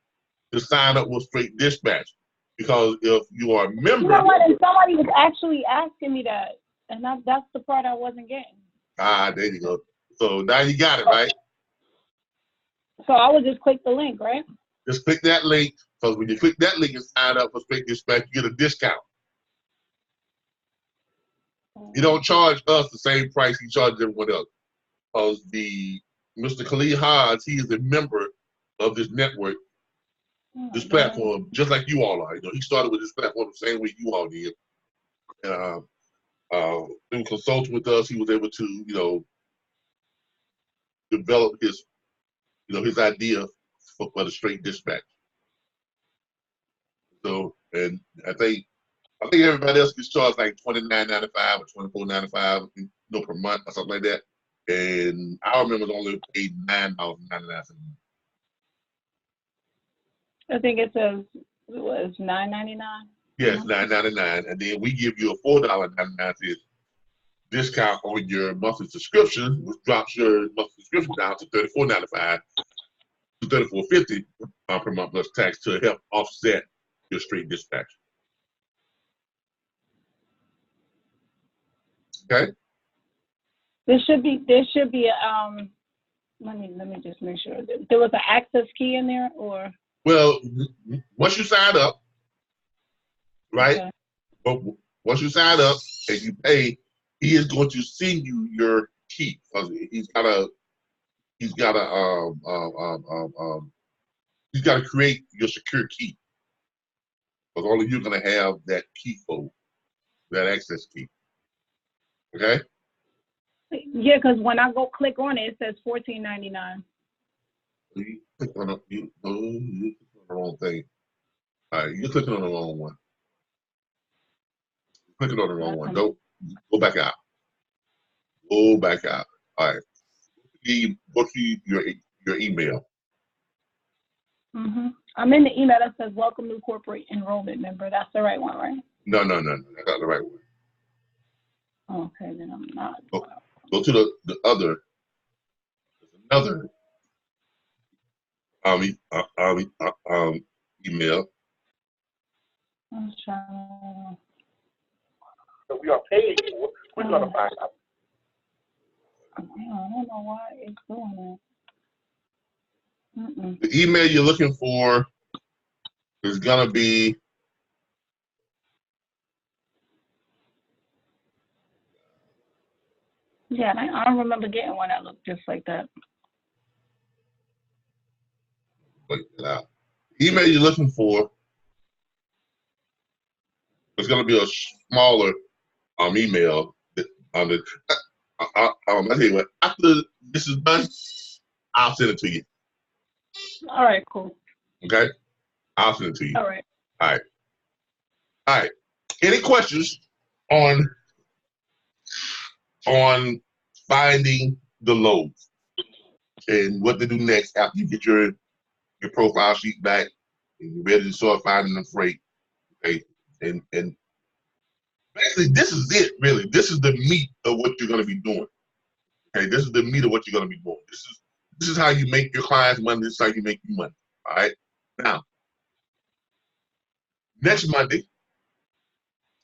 to sign up with Straight Dispatch. Because if you are a member. You know what? And somebody was actually asking me that. And that's the part I wasn't getting. Ah, there you go. So now you got it, right? So I would just click the link, right? Just click that link, because when you click that link and sign up for Straight Dispatch, you get a discount. You don't charge us the same price he charges everyone else. Because Mr. Khalid Hodge, he is a member of this network, this platform, just like you all are. You know, he started with this platform the same way you all did. And through consulting with us, he was able to, you know, develop his, you know, his idea for the Straight Dispatch. So, and I think everybody else gets charged like $29.95 or $24.95, you know, per month or something like that. and our members only paid $9.99. I think it says it was $9.99. Yes, $9.99, and then we give you a $4.99 discount on your monthly subscription, which drops your monthly subscription down to $34.95 to $34.50 per month plus tax to help offset your straight dispatch. Okay. There should be a let me just make sure there was an access key in there, or Well, once you sign up, right? okay. But once you sign up and you pay, he is going to send you your key. He's got to he's got to create your secure key. Because only you're going to have that key code, that access key. Okay. Yeah, because when I go click on it, it says $14.99. You click on you click on the wrong thing. All right, you're clicking on the wrong one. You're clicking on the wrong one. Go back out. Go back out. All right. Go to your email. I'm in the email that says welcome new corporate enrollment member. That's the right one, right? No. That's not the right one. Okay, then I'm not. Go to the other. There's another email. I'm trying. So we are paid for. We're gonna find out. I don't know why it's doing that. The email you're looking for is gonna be. Yeah, I don't remember getting one that looked just like that. Wait it out. The email you're looking for is gonna be a smaller email. On the, I tell you what. After this is done, I'll send it to you. All right, cool. Okay, I'll send it to you. All right. All right. Any questions on finding the loads and what to do next after you get your profile sheet back and you're ready to start finding the freight? Okay, and basically this is it. Really, this is the meat of what you're going to be doing. Okay, this is the meat of what you're going to be doing. This is how you make your clients money. This is how you make you money. All right. Now, next Monday,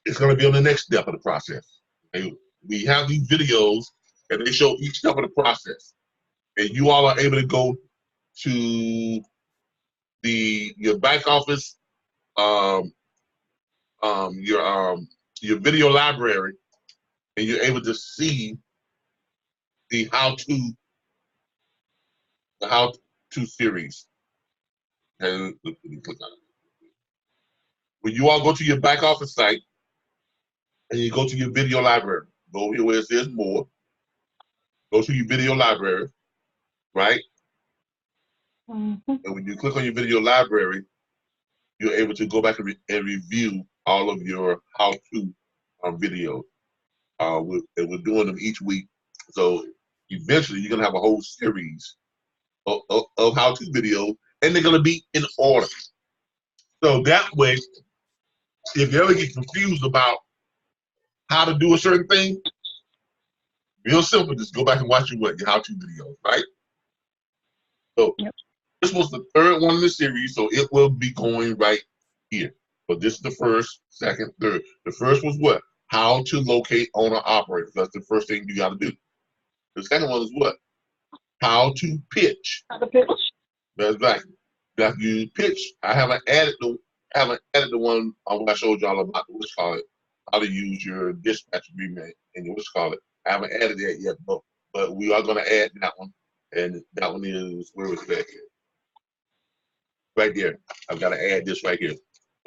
it's going to be on the next step of the process. Okay? We have these videos and they show each step of the process. And you all are able to go to your back office, your video library, and you're able to see the how-to series. And when you all go to your back office site and you go to your video library, go here where it says more, go to your video library, right? And when you click on your video library, you're able to go back and review all of your how-to videos. We're doing them each week. So eventually you're going to have a whole series of how-to videos, and they're going to be in order. So that way, if you ever get confused about how to do a certain thing, real simple, just go back and watch your how-to videos, right? So this was the third one in the series, so it will be going right here. But this is the first, second, third. The first was what? How to locate owner-operators. That's the first thing you got to do. The second one is what? How to pitch. How to pitch? That's right. That you pitch. I haven't added the one I showed y'all about how to use your dispatch agreement and I haven't added that yet, but we are going to add that one, and that one is where it's back here. Right there. I've got to add this right here.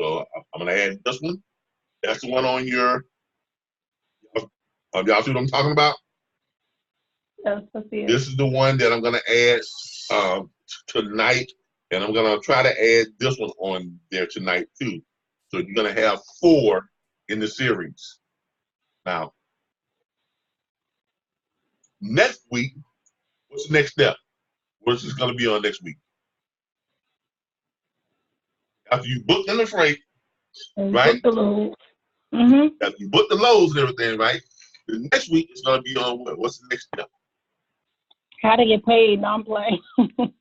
So I'm going to add this one. That's the one on your. Y'all see what I'm talking about? Yes, I see it. This is the one that I'm going to add tonight, and I'm going to try to add this one on there tonight too. So you're going to have 4 in the series. Now, Next week, what's the next step? What's this going to be on next week? After you book in the freight, right? Book the load. Mm-hmm. After you book the loads and everything, right? The next week is going to be on what? What's the next step? How to get paid, non-play.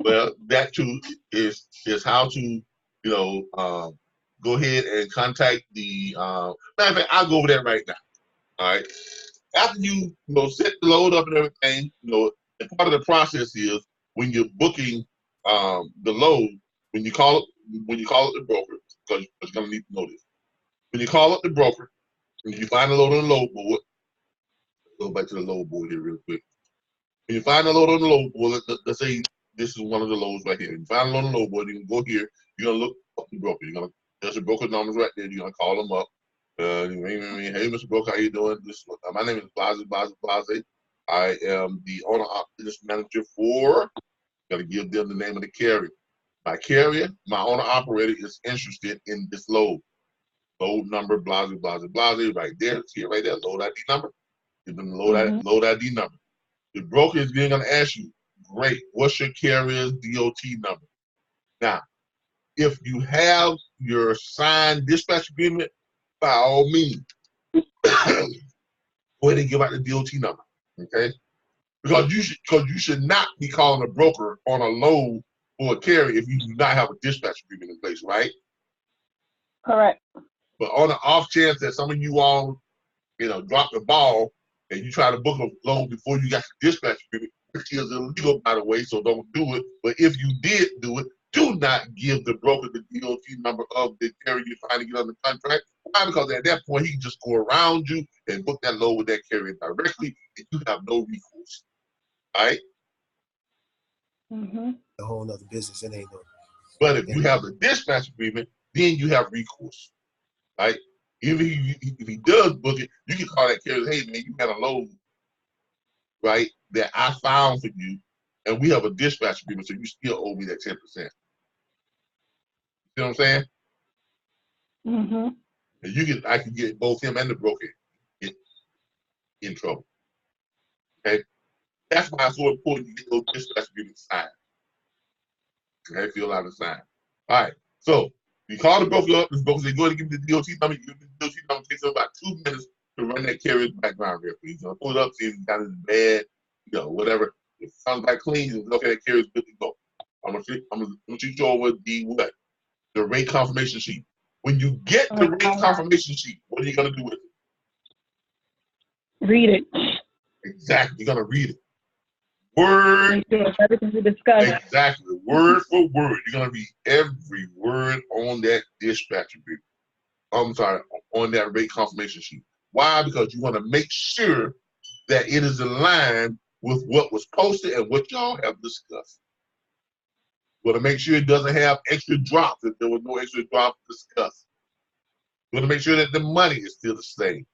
Well, that too is how to, go ahead and contact the. Matter of fact, I'll go over that right now. All right. After set the load up and everything, and part of the process is when you're booking the load, when you call it the broker, because you're gonna need to know this. When you call up the broker, when you find the load on the load board, go back to the load board here real quick. When you find the load on the load board, let's say this is one of the loads right here. You find the load on the load board, you can go here, you're gonna look up the broker. There's the broker numbers right there, you're gonna call them up. Hey, Mr. Broker, how you doing? My name is Blase. I am the owner operations manager for. Got to give them the name of the carrier. My carrier, my owner operator is interested in this load. Load number, Blase, right there. See it right there. Load ID number. Give them the load ID number. The broker is then going to ask you, great, what's your carrier's DOT number? Now, if you have your signed dispatch agreement, by all means, go ahead and give out the DOT number, okay? Because you should not be calling a broker on a load for a carrier if you do not have a dispatch agreement in place, right? Correct. But on the off chance that some of you all, drop the ball and you try to book a load before you got the dispatch agreement, which is illegal, by the way, so don't do it. But if you did do it, do not give the broker the DOT number of the carrier you're trying to get on the contract. Why? Because at that point, he can just go around you and book that load with that carrier directly, and you have no recourse. All right? Mm-hmm. A whole nother business. It ain't no. But if you have the dispatch agreement, then you have recourse. Right? Even if he does book it, you can call that carrier, hey, man, you got a load, right, that I found for you, and we have a dispatch agreement, so you still owe me that 10%. You know what I'm saying? Mm-hmm. And I can get both him and the broker in trouble. Okay? That's why it's so important to get those dispatch agreements signed. Okay, fill out and sign. All right. So you call the broker up, the broker say, go ahead and give me the DOT number. You give me the DOT number, it takes about 2 minutes to run that carrier's background record. He's gonna pull it up, see if he's got his bad, whatever. If it sounds like clean, he's okay, that carrier's good to go. I'm gonna shoot you over the rate confirmation sheet. When you get the rate confirmation sheet, what are you gonna do with it? Read it. Exactly. You're gonna read it. Word. Everything we discussed. Exactly. Word for word. You're gonna read every word on that dispatch agreement. I'm sorry, on that rate confirmation sheet. Why? Because you want to make sure that it is aligned with what was posted and what y'all have discussed. You want to make sure it doesn't have extra drops, if there was no extra drops discussed. You want to make sure that the money is still the same.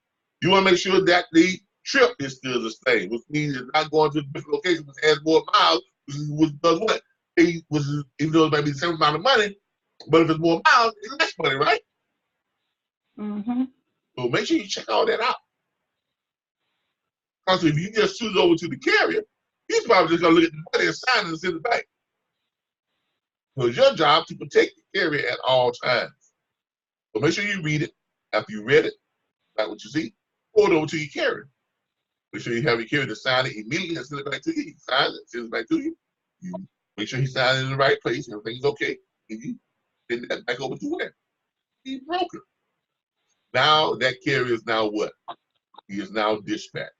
You want to make sure that the trip is still the same, which means it's not going to a different location, which adds more miles, which does what? Even though it might be the same amount of money, but if it's more miles, it's less money, right? Mm-hmm. So make sure you check all that out. Because if you just shoot it over to the carrier, he's probably just going to look at the money and sign it and send it back. So it's your job to protect the carrier at all times. So make sure you read it. After you read it, like what you see, forward it over to your carrier. Make sure you have your carrier to sign it immediately and send it back to you. He signs it, sends it back to you. You make sure he signs it in the right place, everything's okay, and you send that back over to where? The broker. Now that carrier is now what? He is now dispatched.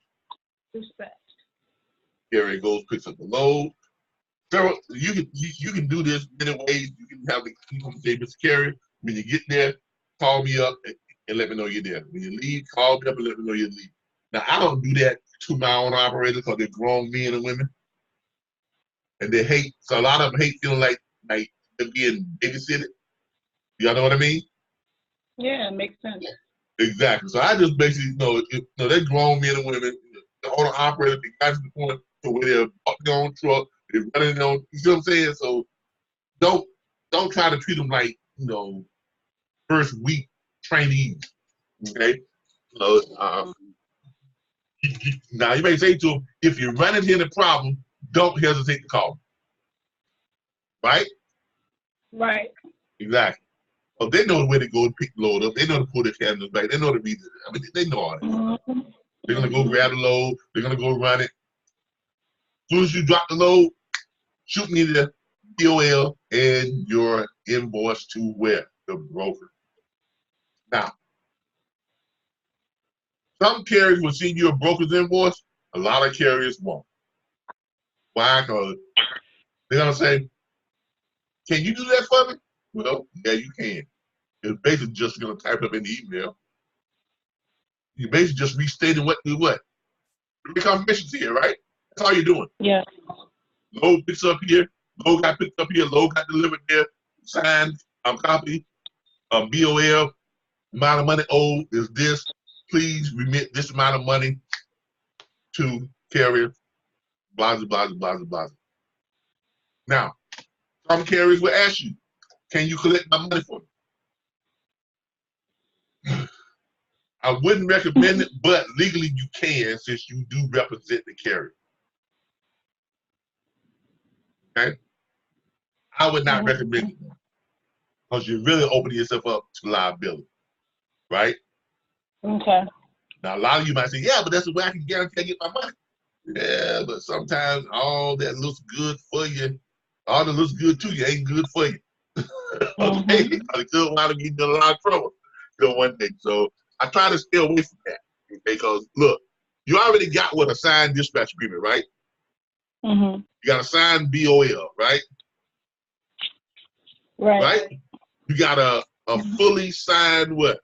Carrier goes, picks up the load. So you can do this many ways. You can have the say, Mr. Carrier, when you get there, call me up and let me know you're there. When you leave, call me up and let me know you're leaving. Now I don't do that to my own operators because they're grown men and women. And they hate, so a lot of them hate feeling like they're being babysitted. Y'all know what I mean? Yeah, it makes sense. Exactly. So I just basically they're grown men and women. The owner operator, they got to the point to where they're up their own truck, they're running their own, you see what I'm saying? So don't try to treat them like, first week trainees. Okay? Now you may say to them, if you're running into a problem, don't hesitate to call them. Right? Right. Exactly. Well, they know where to go and pick the load up. They know to pull their cameras back. They know to read it. I mean, they know all that. Mm-hmm. They're gonna go grab the load. They're gonna go run it. As soon as you drop the load, shoot me the POL and your invoice to where? The broker. Now, some carriers will send you a broker's invoice. A lot of carriers won't. Why? Because they're gonna say, "Can you do that for me?" Well, yeah, you can. It's basically just gonna type up in the email. You're basically just restating what do what. The confirmation's here, right? That's all you're doing. Yeah. Load picks up here. Load got picked up here. Load got delivered there. Signed. Copy. BOL. Amount of money owed is this. Please remit this amount of money to carrier. Blah blah blah blah blah. Now, some carriers will ask you, "Can you collect my money for me?" I wouldn't recommend it, but legally you can, since you do represent the carrier. Okay? I would not recommend it because you're really opening yourself up to liability, right? Okay. Now, a lot of you might say, "Yeah, but that's the way I can guarantee I get my money." Yeah, but sometimes all that looks good for you, all that looks good to you ain't good for you. Okay? It could wind up getting you in a lot of trouble, one day. So I try to stay away from that. Okay? Because look, you already got what a signed dispatch agreement, right? Mm-hmm. You got a signed BOL, right? Right. You got a fully signed what?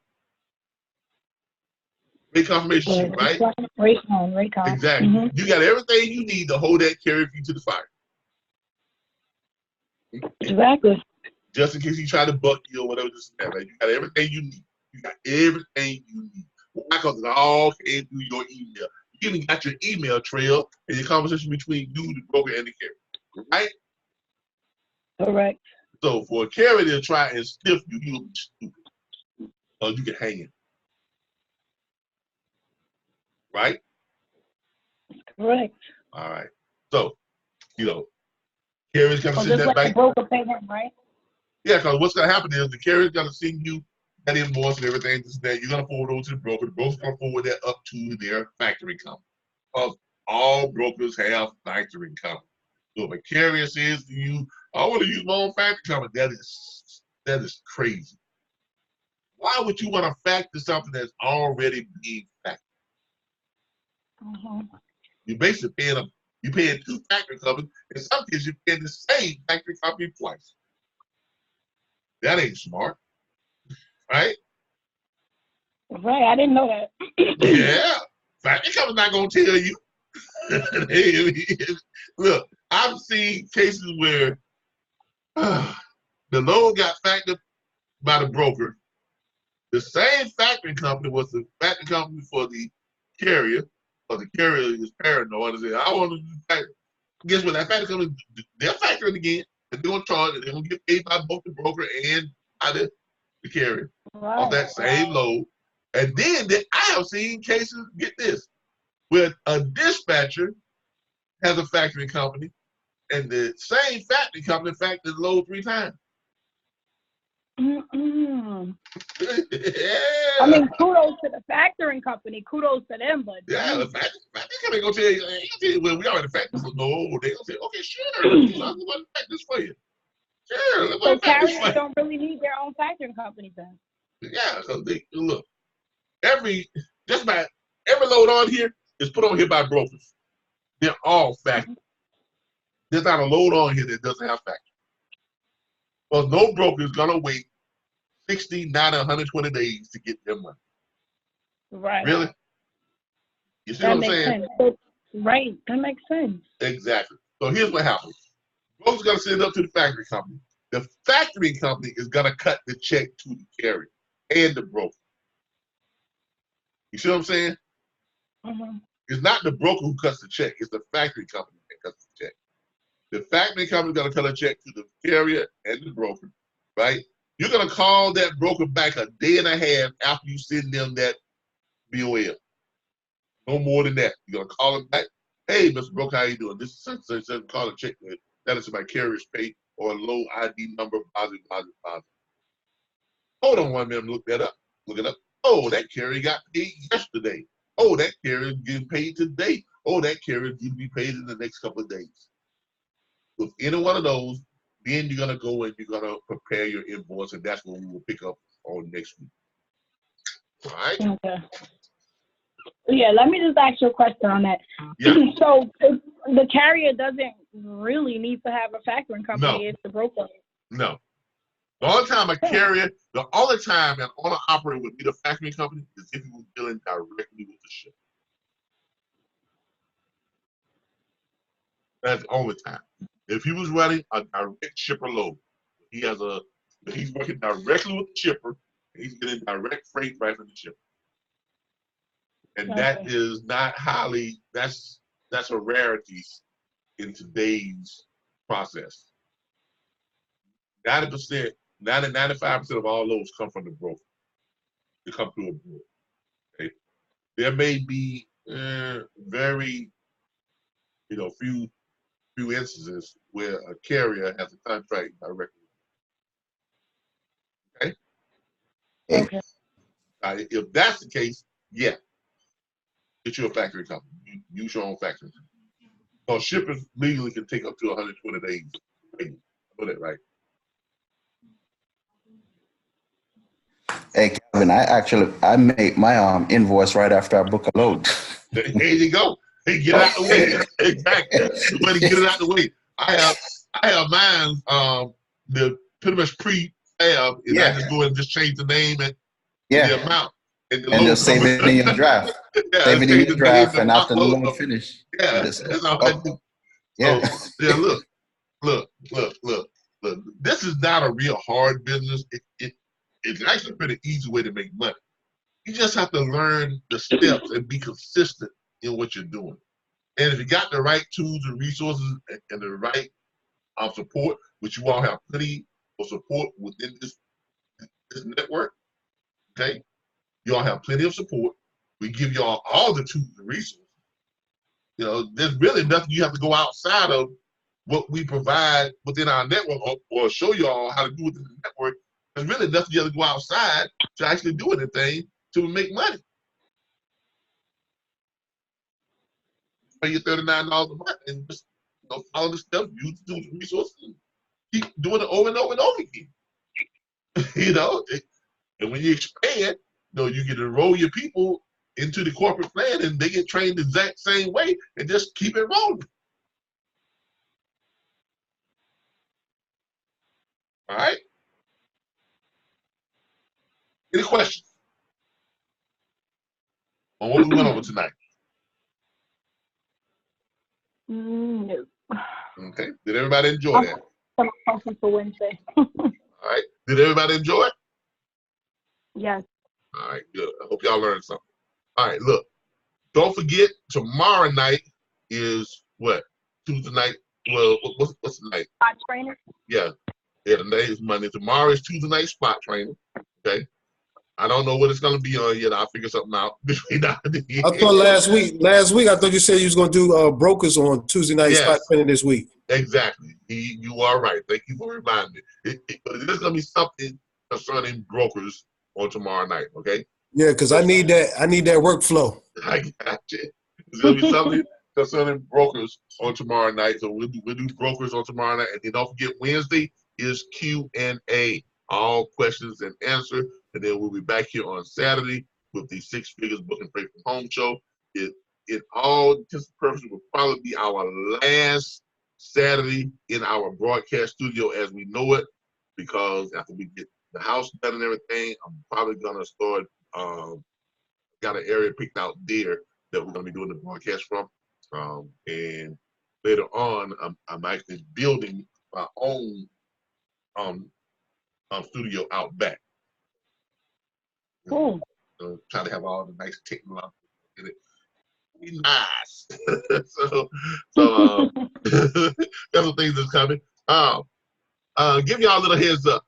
Rate confirmation sheet, right? Raycon. Exactly. Mm-hmm. You got everything you need to hold that carrier fee to the fire. Exactly. Just in case he try to buck you or whatever, this and that, right? You got everything you need. You got everything you need. Why? Because it all came through your email. You even got your email trail and your conversation between you, the broker, and the carrier, right? Correct. So for a carrier to try and stiff you, he will be stupid. Or you can hang him. Right? Correct. All right. So, carrier's gonna So send just that like back. the broker payment, right? Yeah, because what's gonna happen is the carrier's gonna send you that invoice and everything, this and that. You're gonna forward over to the broker. The broker's gonna forward that up to their factoring company. Because all brokers have factoring companies. So if a carrier says to you, "I want to use my own factoring company," that is crazy. Why would you want to factor something that's already being factored? Mm-hmm. You're basically paying two factory companies. In some cases, you're paying the same factory company twice. That ain't smart, right? Right. I didn't know that. Yeah, factory company's not gonna tell you. Look, I've seen cases where the loan got factored by the broker. The same factoring company was the factoring company for the carrier, but the carrier is paranoid and said, "I want to do factor." Guess what? That factoring company, they're factoring again. And they're going to charge it. They're going to get paid by both the broker and by the carrier on that same load. And then I have seen cases, get this, where a dispatcher has a factoring company and the same factoring company factored the load 3 times. Mm-mm. Yeah. I mean, kudos to the factoring company. Kudos to them, but Yeah, the factoring company gonna tell you, "Well, we already factored this." No, they gonna say, "Okay, sure, I'm gonna fact this for you." Sure, so carriers don't really need their own factoring company then. Yeah, so they look, just about every load on here is put on here by brokers. They're all factored. There's not a load on here that doesn't have factoring. Well, no broker is gonna wait 60, 90, 120 days to get their money. Right. Really? You see That what I'm makes saying? sense. So, right. That makes sense. Exactly. So here's what happens. Broker's gonna send it up to the factory company. The factory company is gonna cut the check to the carrier and the broker. You see what I'm saying? Mm-hmm. It's not the broker who cuts the check. It's the factory company that cuts the check. The factory company is going to cut a check to the carrier and the broker, right? You're going to call that broker back a day and a half after you send them that BOL. No more than that. You're gonna call him back. Hey, Mr. Broker, how you doing? This is such call and check that is my carrier's pay or low ID number, positive. Hold on 1 minute, look that up. Look it up. Oh, that carrier got paid yesterday. Oh, that carrier is getting paid today. Oh, that carrier is going to be paid in the next couple of days. With any one of those, then you're gonna go and you're gonna prepare your invoice, and that's what we will pick up on next week. All right? Okay. Yeah, let me just ask you a question on that. Yeah. So the carrier doesn't really need to have a factoring company. No. It's the broker. No. The only time an owner-operator would be the factoring company is if he was dealing directly with the ship. That's the only time. If he was running a direct shipper load, he's working directly with the shipper, and he's getting direct freight right from the shipper. And that is not that's a rarity in today's process. 95% of all loads come from the broker. They come through a broker. Okay? There may be very, few instances where a carrier has a contract directly. Okay? Okay. If that's the case, yeah, get you a factory company. Use your own factory. So shippers legally can take up to 120 days. I know that, right? Hey, Calvin, I make my invoice right after I book a load. There you go. Hey, get it out the way. Exactly. The way to get it out the way. I have mine the pretty much pre-fab, and I just go and just change the name and the amount. And just save it in your draft. Yeah, save it in your draft, and after the load load finish. Yeah, that's all I do. Yeah. So, yeah, look. This is not a real hard business. It's actually a pretty easy way to make money. You just have to learn the steps and be consistent in what you're doing. And if you got the right tools and resources and the right support, which you all have plenty of support within this network, okay? You all have plenty of support. We give you all the tools and resources. There's really nothing you have to go outside of what we provide within our network or show you all how to do within the network. There's really nothing you have to go outside to actually do anything to make money. Pay you $39 a month and just follow the steps, use the tools and resources, and keep doing it over and over and over again. And when you expand, you can enroll your people into the corporate plan and they get trained the exact same way and just keep it rolling. All right? Any questions on what we went over tonight? No. Okay. Did everybody enjoy that? Something for Wednesday. All right. Did everybody enjoy it? Yes. All right, good. I hope y'all learned something. All right, look. Don't forget, tomorrow night is what? Tuesday night? Well, what's the night? Spot trainer? Yeah. Yeah, the night is Monday. Tomorrow is Tuesday night spot training. Okay. I don't know what it's gonna be on yet. I'll figure something out between now and then. I thought last week I thought you said you was gonna do brokers on Tuesday night spot training this week. Exactly. You are right. Thank you for reminding me. But it is gonna be something concerning brokers on tomorrow night. Okay. Yeah, because I need that workflow. I got you. It's gonna be something concerning brokers on tomorrow night. So we'll do brokers on tomorrow night, and then don't forget Wednesday is Q&A, all questions and answers, and then we'll be back here on Saturday with the Six Figures Book and Pray from Home show. It all intents and purposes will probably be our last Saturday in our broadcast studio as we know it, because after we get the house done and everything, I'm probably gonna start. Got an area picked out there that we're gonna be doing the broadcast from, and later on, I'm actually building my own studio out back. Cool. Try to have all the nice technology in it. Be nice. so that's some things that's coming. Give y'all a little heads up.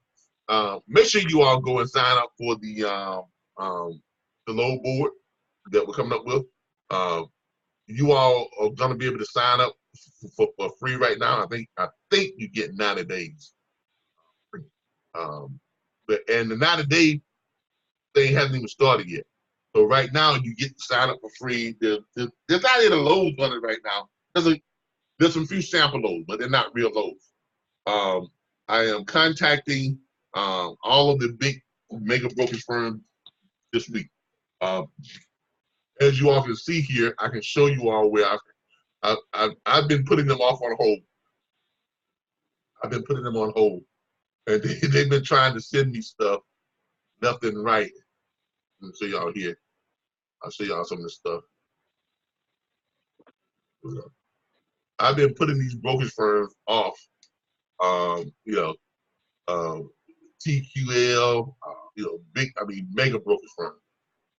Make sure you all go and sign up for the load board that we're coming up with. You all are gonna be able to sign up for free right now. I think you get 90 days free. And the 90-day thing hasn't even started yet. So right now you get to sign up for free. There's not any loads on it right now. There's some few sample loads, but they're not real loads. I am contacting all of the big mega brokerage firms this week. As you all can see here, I can show you all where I've been putting them off on hold. I've been putting them on hold, and they've been trying to send me stuff left and right. Let me show y'all here. I'll show y'all some of this stuff. I've been putting these brokerage firms off. TQL, mega brokerage firms.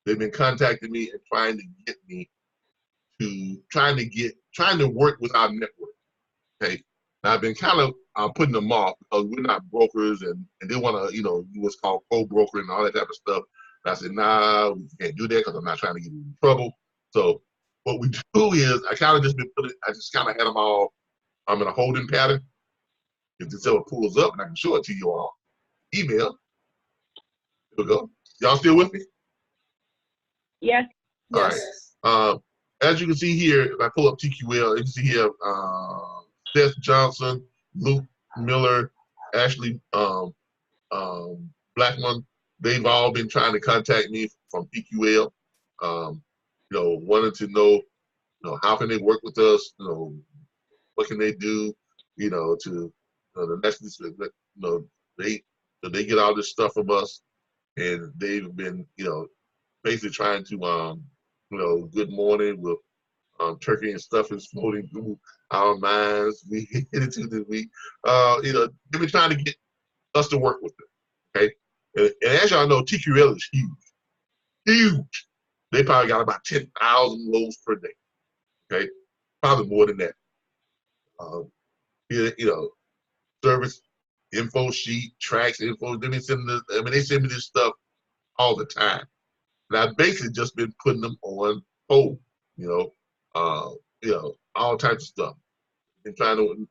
They've been contacting me and trying to get me trying to work with our network. Okay, now I've been kind of putting them off because we're not brokers, and they want to do what's called co-broker and all that type of stuff. And I said, nah, we can't do that because I'm not trying to get in trouble. So what we do is I just kind of had them all. I'm in a holding pattern. If the seller pulls up, and I can show it to you all. Email. Here we go. Y'all still with me? Yes. All right. As you can see here, if I pull up TQL, you can see here Seth Johnson, Luke Miller, Ashley Blackman. They've all been trying to contact me from TQL. Wanting to know, how can they work with us? What can they do? The next, they get all this stuff from us, and they've been, basically trying to, good morning with turkey and stuff is floating through our minds. We hit it to this week. They've been trying to get us to work with them. Okay, and as y'all know, TQL is huge, huge. They probably got about 10,000 loads per day. Okay, probably more than that. Service info sheet, tracks, info. They send me this stuff all the time. And I've basically just been putting them on hold, all types of stuff. Been trying to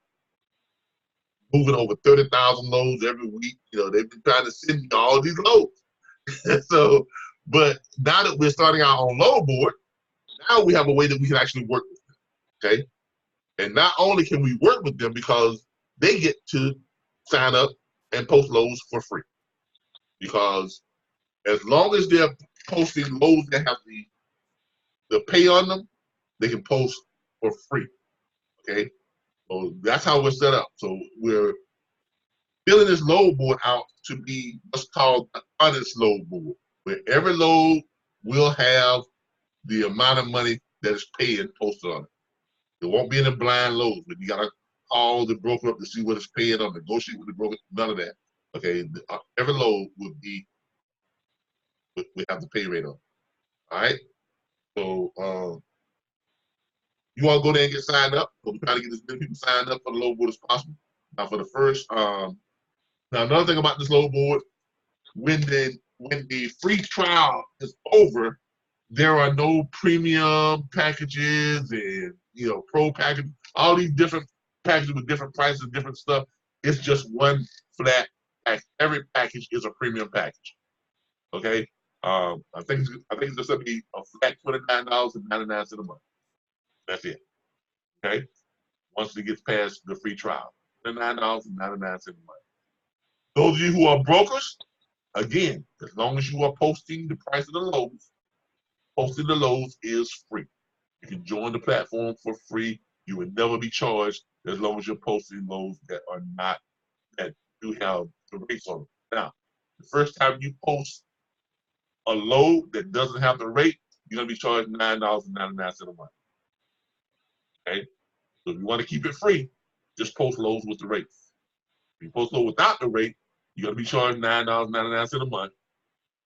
moving over 30,000 loads every week. They've been trying to send me all these loads. So, but now that we're starting our own load board, now we have a way that we can actually work with them. Okay, and not only can we work with them because they get to sign up and post loads for free, because as long as they're posting loads that have the pay on them, they can post for free. Okay, so that's how we're set up. So we're filling this load board out to be what's called an honest load board, where every load will have the amount of money that is paid posted on it. There won't be any blind loads, but you gotta call the broker up to see what it's paying on, negotiate with the broker. None of that. Okay, every load would be, we have the pay rate on. All right. So you want to go there and get signed up. So we're trying to get as many people signed up for the load board as possible. Now for the first, now another thing about this load board, when the free trial is over, there are no premium packages and pro package, all these different packages with different prices, different stuff. It's just one flat package. Every package is a premium package. Okay, I think it's just gonna be a flat $29.99 a month. That's it. Okay, once it gets past the free trial, $29.99 a month. Those of you who are brokers, again, as long as you are posting the price of the loads, posting the loads is free. You can join the platform for free. You will never be charged as long as you're posting loads that do have the rates on them. Now, the first time you post a load that doesn't have the rate, you're gonna be charged $9.99 a month. Okay? So if you want to keep it free, just post loads with the rates. If you post load without the rate, you're gonna be charged $9.99 a month,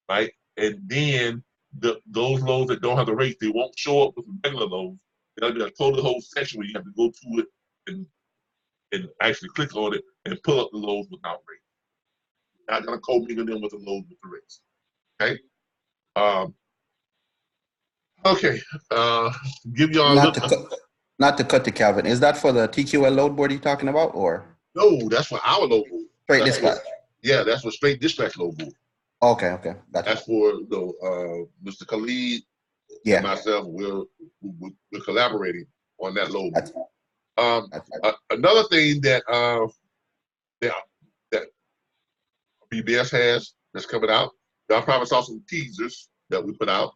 right? And then those loads that don't have the rate, they won't show up with the regular loads. There'll be a total whole section where you have to go to it and actually click on it and pull up the loads without rate. You're not gonna co-mingle them with the loads with the rates. Okay? Okay, give y'all a Not to little. not to cut to Calvin. Is that for the TQL load board you're talking about, or No, that's for our load board. straight That's dispatch? yeah, that's for straight dispatch load board. Okay, gotcha. That's for Mr. Khalid and Yeah, myself. We're collaborating on that load board. that's Another thing that that RBBS has that's coming out. Y'all probably saw some teasers that we put out.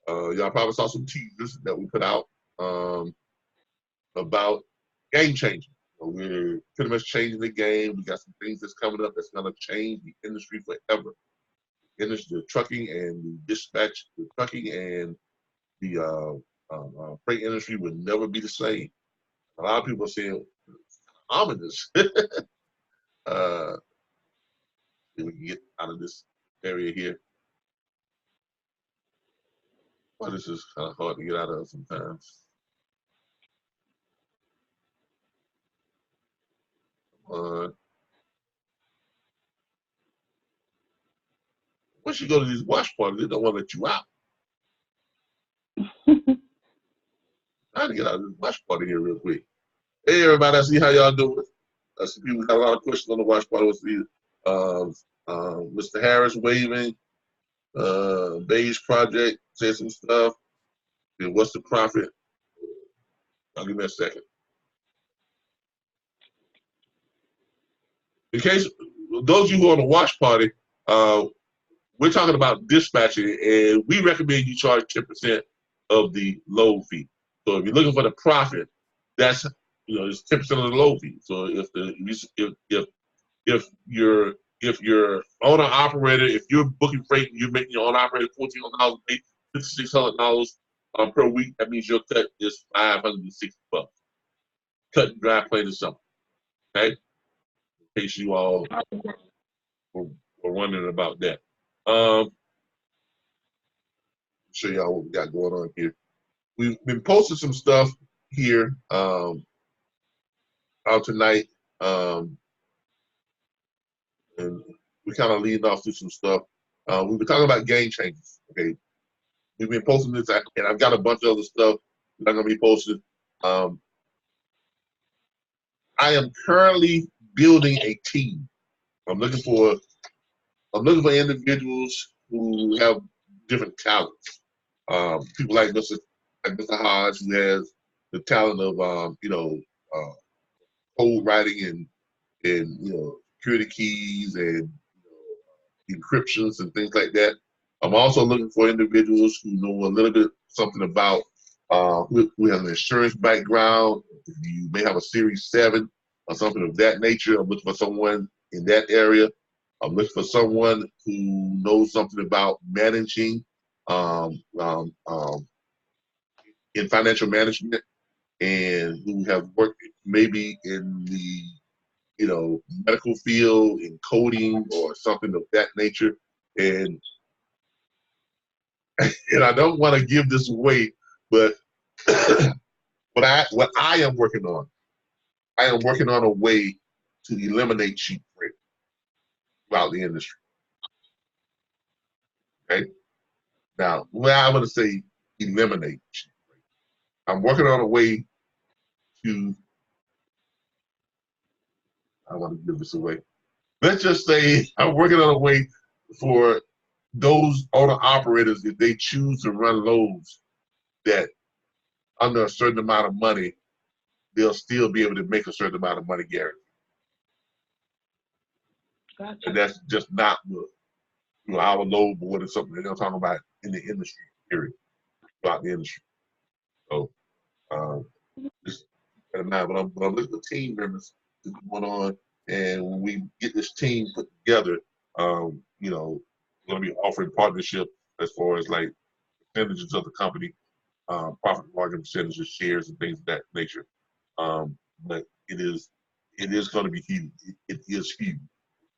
Y'all probably saw some teasers that we put out about game changing. We're pretty much changing the game. We got some things that's coming up that's going to change the industry forever. The trucking and the dispatch, the trucking and the freight industry would never be the same. A lot of people are saying ominous. If we can get out of this area here. Well, this is kind of hard to get out of sometimes. Once you go to these watch parties, they don't want to let you out. I had to get out of this watch party here real quick. Hey, everybody, I see how y'all doing. I see people got a lot of questions on the watch party. I see Mr. Harris waving, Beige Project said some stuff. And what's the profit? I'll give me a second. In case those of you who are on the watch party, we're talking about dispatching, and we recommend you charge 10% of the load fee. So if you're looking for the profit, that's it's 10% of the load fee. So if you're owner operator, if you're booking freight and you're making your own operator $1,400 a day, $5,600 per week, that means your cut is $560. Cut and dry, plain and simple. Okay, in case you all were wondering about that. Show y'all what we got going on here. We've been posting some stuff here out tonight, and we kind of leading off to some stuff. We've been talking about game changes. Okay, we've been posting this, and I've got a bunch of other stuff that I'm gonna be posting. I am currently building a team. I'm looking for individuals who have different talents. People like Mr. Hodge, who has the talent of code writing and security keys and encryptions and things like that. I'm also looking for individuals who know a little bit something about who have an insurance background. You may have a Series 7 or something of that nature. I'm looking for someone in that area. I'm looking for someone who knows something about managing in financial management and who have worked maybe in the medical field, in coding or something of that nature. And I don't want to give this away, but what I am working on, I am working on a way to eliminate cheap freight throughout the industry. Okay. Now, when I'm going to say eliminate cheap freight, I'm working on a way to. I want to give this away. Let's just say I'm working on a way for those owner operators, if they choose to run loads that under a certain amount of money, they'll still be able to make a certain amount of money guaranteed. Gotcha. And that's just not what our load board is something that they're talking about in the industry, period, throughout the industry. So just keep that in mind. But I'm looking at the team members that's going on, and when we get this team put together, we're going to be offering partnership as far as like percentages of the company, profit margin percentages, shares, and things of that nature. But it is going to be huge. It is huge.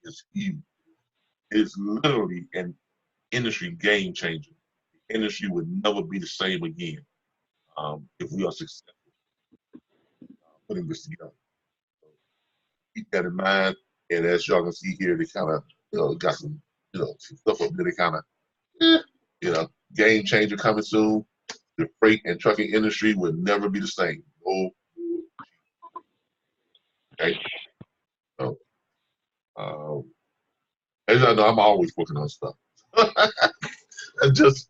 It's huge. It's literally an industry game changer. The industry would never be the same again if we are successful putting this together. So keep that in mind. And as y'all can see here, they kind of got some some stuff up there. They kind of game changer coming soon. The freight and trucking industry will never be the same. Oh, okay. So, as I know, I'm always working on stuff. that's just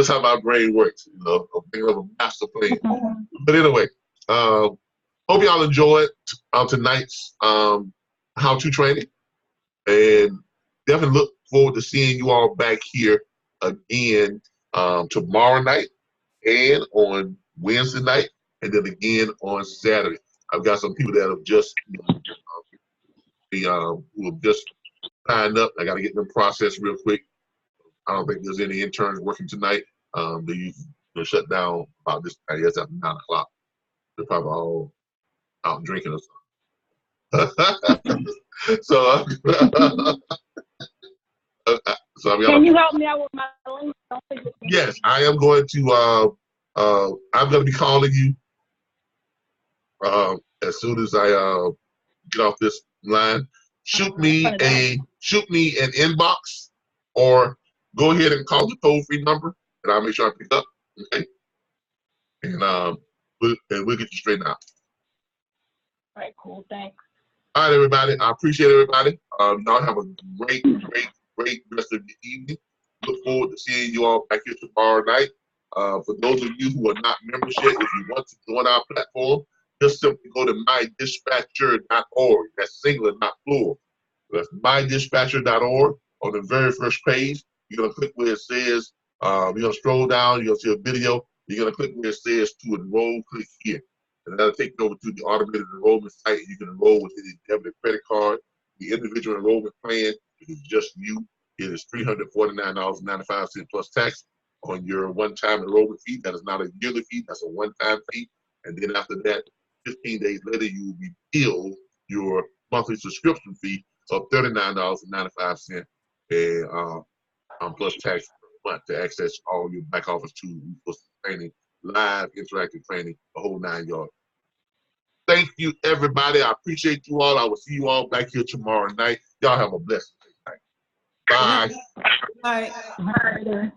how my brain works. You know, I'm thinking of a master plan. But anyway, hope y'all enjoyed tonight's how-to training, and definitely look forward to seeing you all back here again tomorrow night and on Wednesday night, and then again on Saturday. I've got some people that have just who have just signed up. I got to get them processed real quick. I don't think there's any interns working tonight. They usually shut down about this time. It's at 9 o'clock. They're probably all out drinking or something. So, can you help me out with my link? Yes, I am going to. I'm going to be calling you as soon as I get off this line. Shoot me an inbox, or go ahead and call the toll-free number, and I'll make sure I pick up. Okay, and we'll get you straightened out. All right, cool. Thanks. All right, everybody. I appreciate everybody. Y'all have a great rest of the evening. Look forward to seeing you all back here tomorrow night. For those of you who are not members yet, if you want to join our platform, just simply go to mydispatcher.org. That's singular, not plural. That's mydispatcher.org. On the very first page, you're going to click where it says, you're going to scroll down, you're going to see a video. You're going to click where it says to enroll, click here. And that'll take you over to the automated enrollment site. You can enroll with any debit or credit card. The individual enrollment plan, if it's just you, it is $349.95 plus tax on your one-time enrollment fee. That is not a yearly fee, that's a one-time fee. And then after that, 15 days later, you will be billed your monthly subscription fee of $39.95 and plus tax per month to access all your back office tools for training, live interactive training, the whole 9 yards. Thank you, everybody. I appreciate you all. I will see you all back here tomorrow night. Y'all have a blessed night. Bye. Good night. All right.